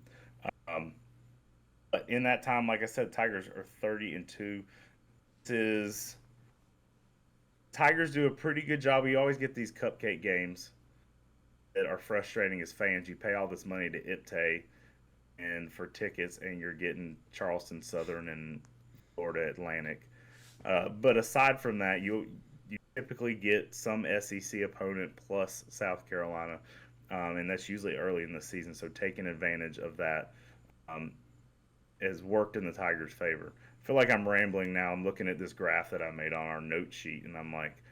But in that time, like I said, Tigers are 30-2. Tigers do a pretty good job. We always get these cupcake games that are frustrating as fans. You pay all this money to IPTAY and for tickets, and you're getting Charleston Southern and Florida Atlantic. But aside from that, you typically get some SEC opponent plus South Carolina, and that's usually early in the season. So taking advantage of that has worked in the Tigers' favor. I feel like I'm rambling now. I'm looking at this graph that I made on our note sheet, and I'm like,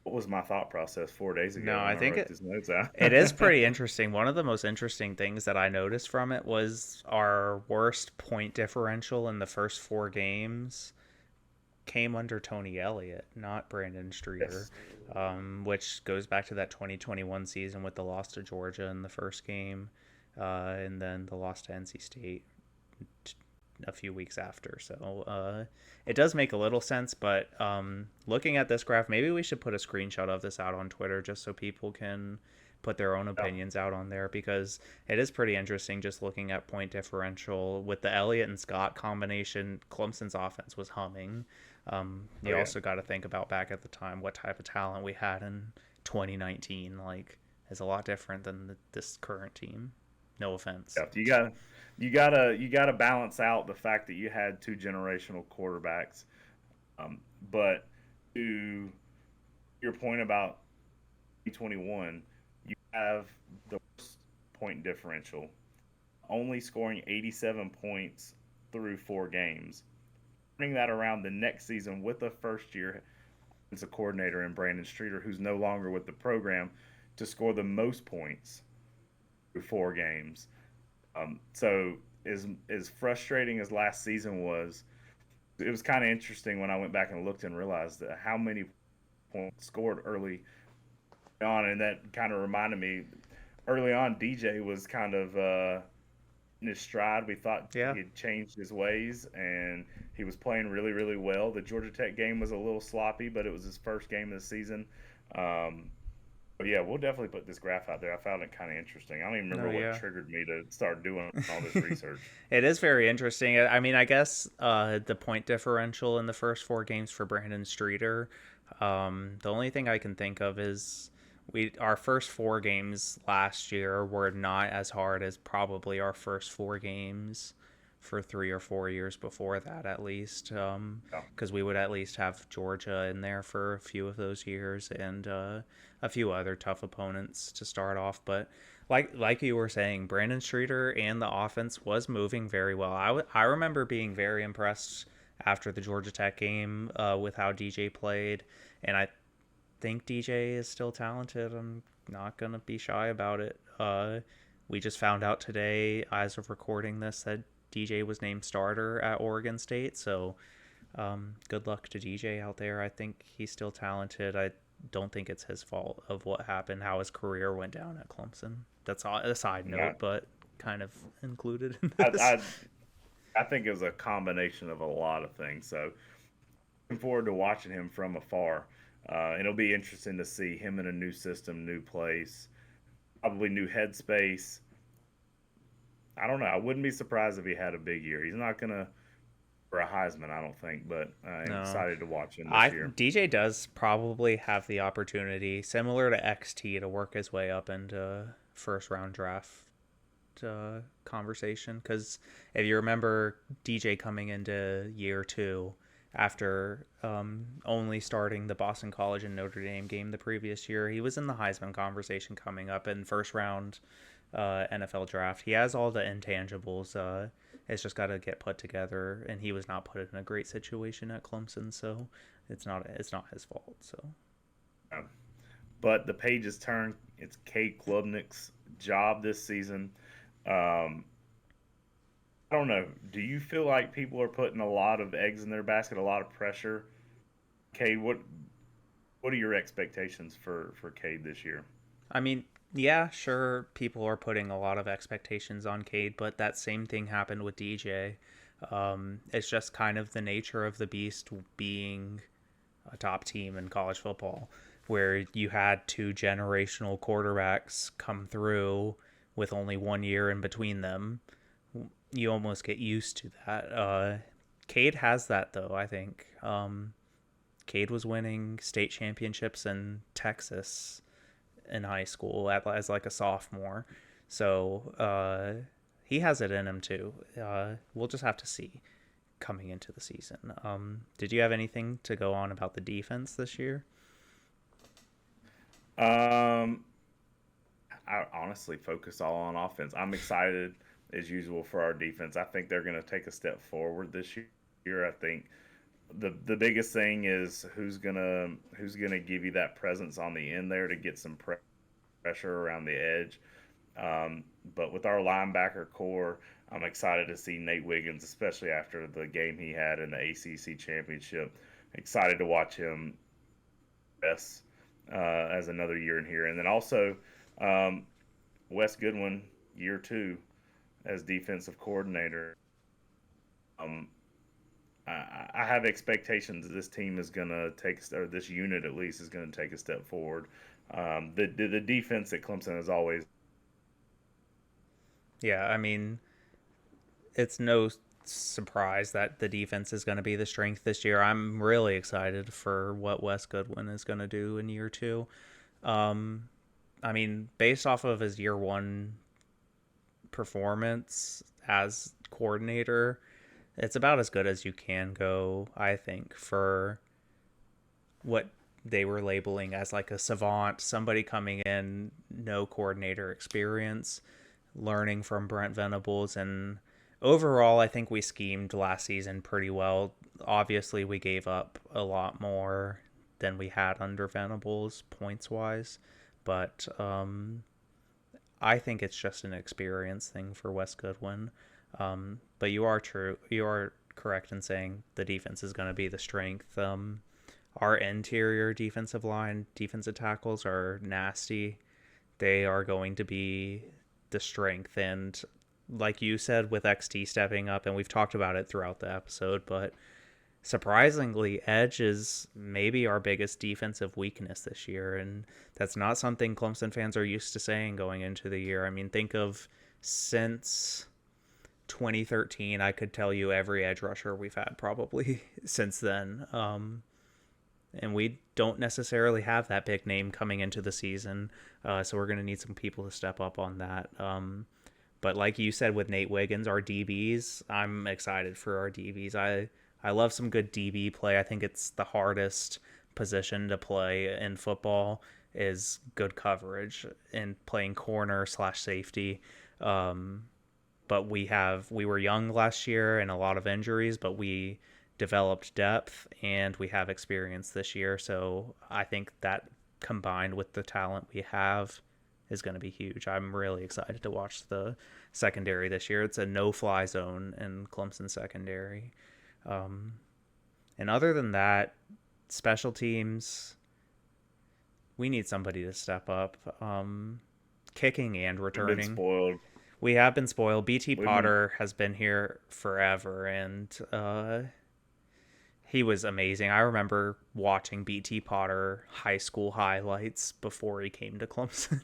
what was my thought process 4 days ago? No, I think wrote these notes out? it is pretty interesting. One of the most interesting things that I noticed from it was our worst point differential in the first 4 games came under Tony Elliott, not Brandon Streeter, yes. Which goes back to that 2021 season with the loss to Georgia in the first game, and then the loss to NC State a few weeks after. So it does make a little sense, but looking at this graph, maybe we should put a screenshot of this out on Twitter just so people can put their own opinions out on there, because it is pretty interesting just looking at point differential. With the Elliott and Scott combination, Clemson's offense was humming. You also got to think about back at the time what type of talent we had in 2019. Like, is a lot different than this current team. No offense. Yeah, you gotta balance out the fact that you had two generational quarterbacks. But to your point about 2021, you have the worst point differential, only scoring 87 points through 4 games. Turning that around the next season with a first-year offensive coordinator in Brandon Streeter, who's no longer with the program, to score the most points through 4 games. So as frustrating as last season was, it was kind of interesting when I went back and looked and realized that how many points scored early on, and that kind of reminded me, early on DJ was kind of in his stride. We thought he had changed his ways, and he was playing really, really well. The Georgia Tech game was a little sloppy, but it was his first game of the season. But yeah, we'll definitely put this graph out there. I found it kind of interesting. I don't even remember what triggered me to start doing all this research. It is very interesting. I mean, I guess the point differential in the first 4 games for Brandon Streeter, the only thing I can think of is our first 4 games last year were not as hard as probably our first 4 games for 3 or 4 years before that, at least, because we would at least have Georgia in there for a few of those years, and a few other tough opponents to start off. But like you were saying, Brandon Streeter and the offense was moving very well. I remember being very impressed after the Georgia Tech game with how DJ played, and I think DJ is still talented. I'm not gonna be shy about it. We just found out today, as of recording this, that DJ was named starter at Oregon State, so good luck to DJ out there. I think he's still talented. I don't think it's his fault of what happened, how his career went down at Clemson. That's a side note, but kind of included in this. I think it was a combination of a lot of things. So looking forward to watching him from afar. It'll be interesting to see him in a new system, new place, probably new headspace. I don't know. I wouldn't be surprised if he had a big year. He's not going to for a Heisman, I don't think, but I'm excited to watch him this year. DJ does probably have the opportunity, similar to XT, to work his way up into first-round draft conversation. Because if you remember DJ coming into year 2 after only starting the Boston College and Notre Dame game the previous year, he was in the Heisman conversation coming up in first-round NFL draft. He has all the intangibles. It's just got to get put together, and he was not put in a great situation at Clemson, so it's not his fault. So, but the pages turn. It's Cade Klubnik's job this season. I don't know. Do you feel like people are putting a lot of eggs in their basket, a lot of pressure? Cade, what are your expectations for Cade this year? I mean, yeah, sure, people are putting a lot of expectations on Cade, but that same thing happened with DJ. It's just kind of the nature of the beast being a top team in college football, where you had 2 generational quarterbacks come through with only 1 year in between them. You almost get used to that. Cade has that, though, I think. Cade was winning state championships in Texas in high school as like a sophomore, so he has it in him too. We'll just have to see coming into the season. Did you have anything to go on about the defense this year? I honestly focus all on offense. I'm excited as usual for our defense. I think they're going to take a step forward this year. I think the biggest thing is who's gonna give you that presence on the end there to get some pressure around the edge. But with our linebacker core, I'm excited to see Nate Wiggins, especially after the game he had in the ACC championship. Excited to watch him as another year in here, and then also Wes Goodwin, year 2 as defensive coordinator. I have expectations that this team is going to or this unit at least is going to take a step forward. The defense at Clemson is always. Yeah, I mean, it's no surprise that the defense is going to be the strength this year. I'm really excited for what Wes Goodwin is going to do in year two. I mean, based off of his year one performance as coordinator, it's about as good as you can go, I think, for what they were labeling as like a savant, somebody coming in, no coordinator experience, learning from Brent Venables. And overall, I think we schemed last season pretty well. Obviously, we gave up a lot more than we had under Venables points wise, but I think it's just an experience thing for Wes Goodwin. But you are correct in saying the defense is going to be the strength. Our interior defensive line, defensive tackles are nasty. They are going to be the strength. And like you said, with XT stepping up, and we've talked about it throughout the episode, but surprisingly, edge is maybe our biggest defensive weakness this year. And that's not something Clemson fans are used to saying going into the year. I mean, think of since 2013, I could tell you every edge rusher we've had probably since then. And we don't necessarily have that big name coming into the season. So we're going to need some people to step up on that. But like you said with Nate Wiggins, our DBs, I'm excited for our DBs. I love some good DB play. I think it's the hardest position to play in football is good coverage and playing corner / safety. But we were young last year and a lot of injuries, but we developed depth and we have experience this year. So I think that combined with the talent we have is going to be huge. I'm really excited to watch the secondary this year. It's a no-fly zone in Clemson secondary. And other than that, special teams, we need somebody to step up. Kicking and returning. We've been spoiled. We have been spoiled. BT Potter has been here forever, and he was amazing. I remember watching BT Potter high school highlights before he came to Clemson.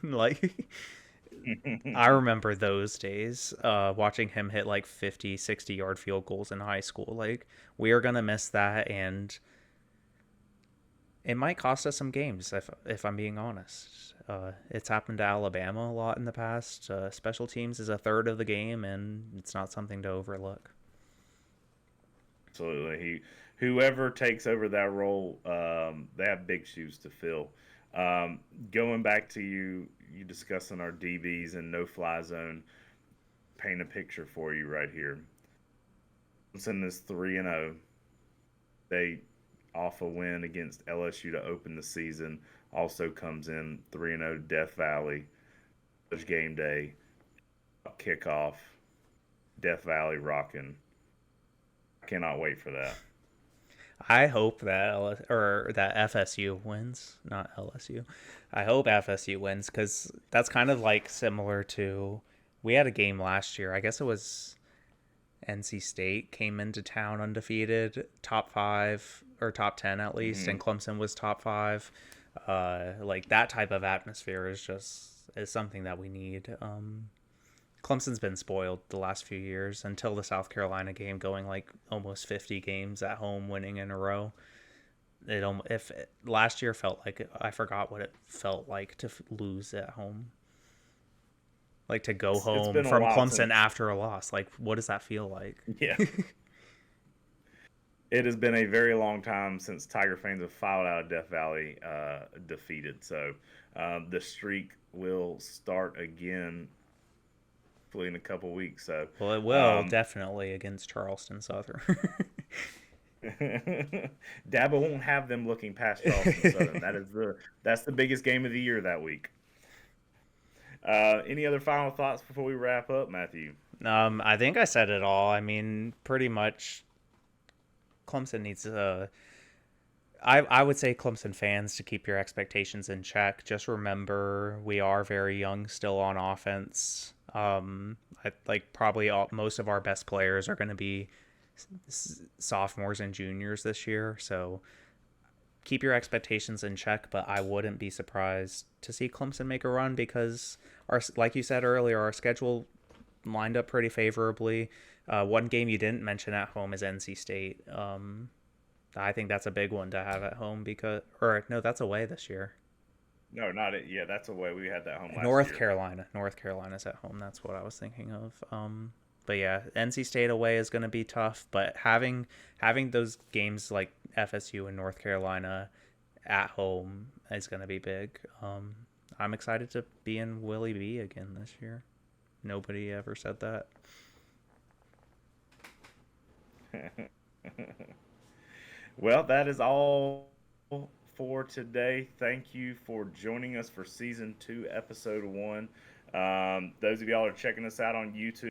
I remember those days, watching him hit like 50, 60-yard field goals in high school. We are going to miss that, and it might cost us some games, if I'm being honest. It's happened to Alabama a lot in the past. Special teams is a third of the game, and it's not something to overlook. Absolutely. Whoever takes over that role, they have big shoes to fill. Going back to you discussing our DBs and no-fly zone, paint a picture for you right here. Clemson is 3-0. They off a win against LSU to open the season. Also comes in 3-0 Death Valley. Game day, kickoff, Death Valley rocking. I cannot wait for that. I hope that that FSU wins, not LSU. I hope FSU wins because that's kind of like similar to we had a game last year. I guess it was NC State came into town undefeated, top 5 or top 10 at least, and Clemson was top 5. That type of atmosphere is something that we need. Clemson's been spoiled the last few years until the South Carolina game, going almost 50 games at home, winning in a row. Last year felt like I forgot what it felt like to lose at home. To go home from Clemson after a loss. What does that feel like? Yeah. It has been a very long time since Tiger fans have filed out of Death Valley defeated. So the streak will start again in a couple weeks. So it will definitely against Charleston Southern. Dabo won't have them looking past Charleston Southern. That's the biggest game of the year that week. Any other final thoughts before we wrap up, Matthew? I think I said it all. I mean, pretty much Clemson needs I would say Clemson fans to keep your expectations in check. Just remember we are very young still on offense. Most of our best players are going to be sophomores and juniors this year. So keep your expectations in check, but I wouldn't be surprised to see Clemson make a run because, like you said earlier, our schedule lined up pretty favorably. One game you didn't mention at home is NC State. I think that's a big one to have at home that's away this year. No, not it. Yeah, that's away. We had that home last North year. Carolina. North Carolina's at home. That's what I was thinking of. But yeah, NC State away is going to be tough. But having those games like FSU and North Carolina at home is going to be big. I'm excited to be in Willie B again this year. Nobody ever said that. Well, that is all for today. Thank you for joining us for Season 2, Episode 1. Those of y'all are checking us out on YouTube,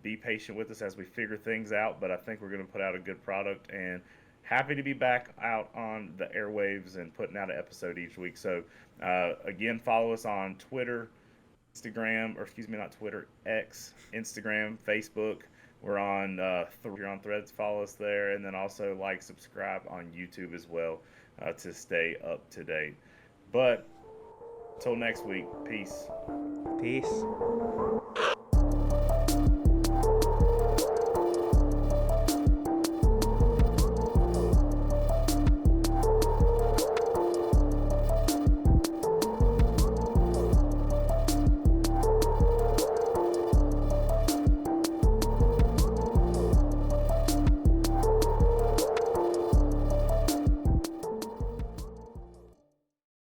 be patient with us as we figure things out, but I think we're going to put out a good product, and happy to be back out on the airwaves and putting out an episode each week. So, again, follow us on Twitter, Instagram, or excuse me, not Twitter, X, Instagram, Facebook. We're on you're on Threads, follow us there, and then also like, subscribe on YouTube as well to stay up to date. But until next week, peace. Peace.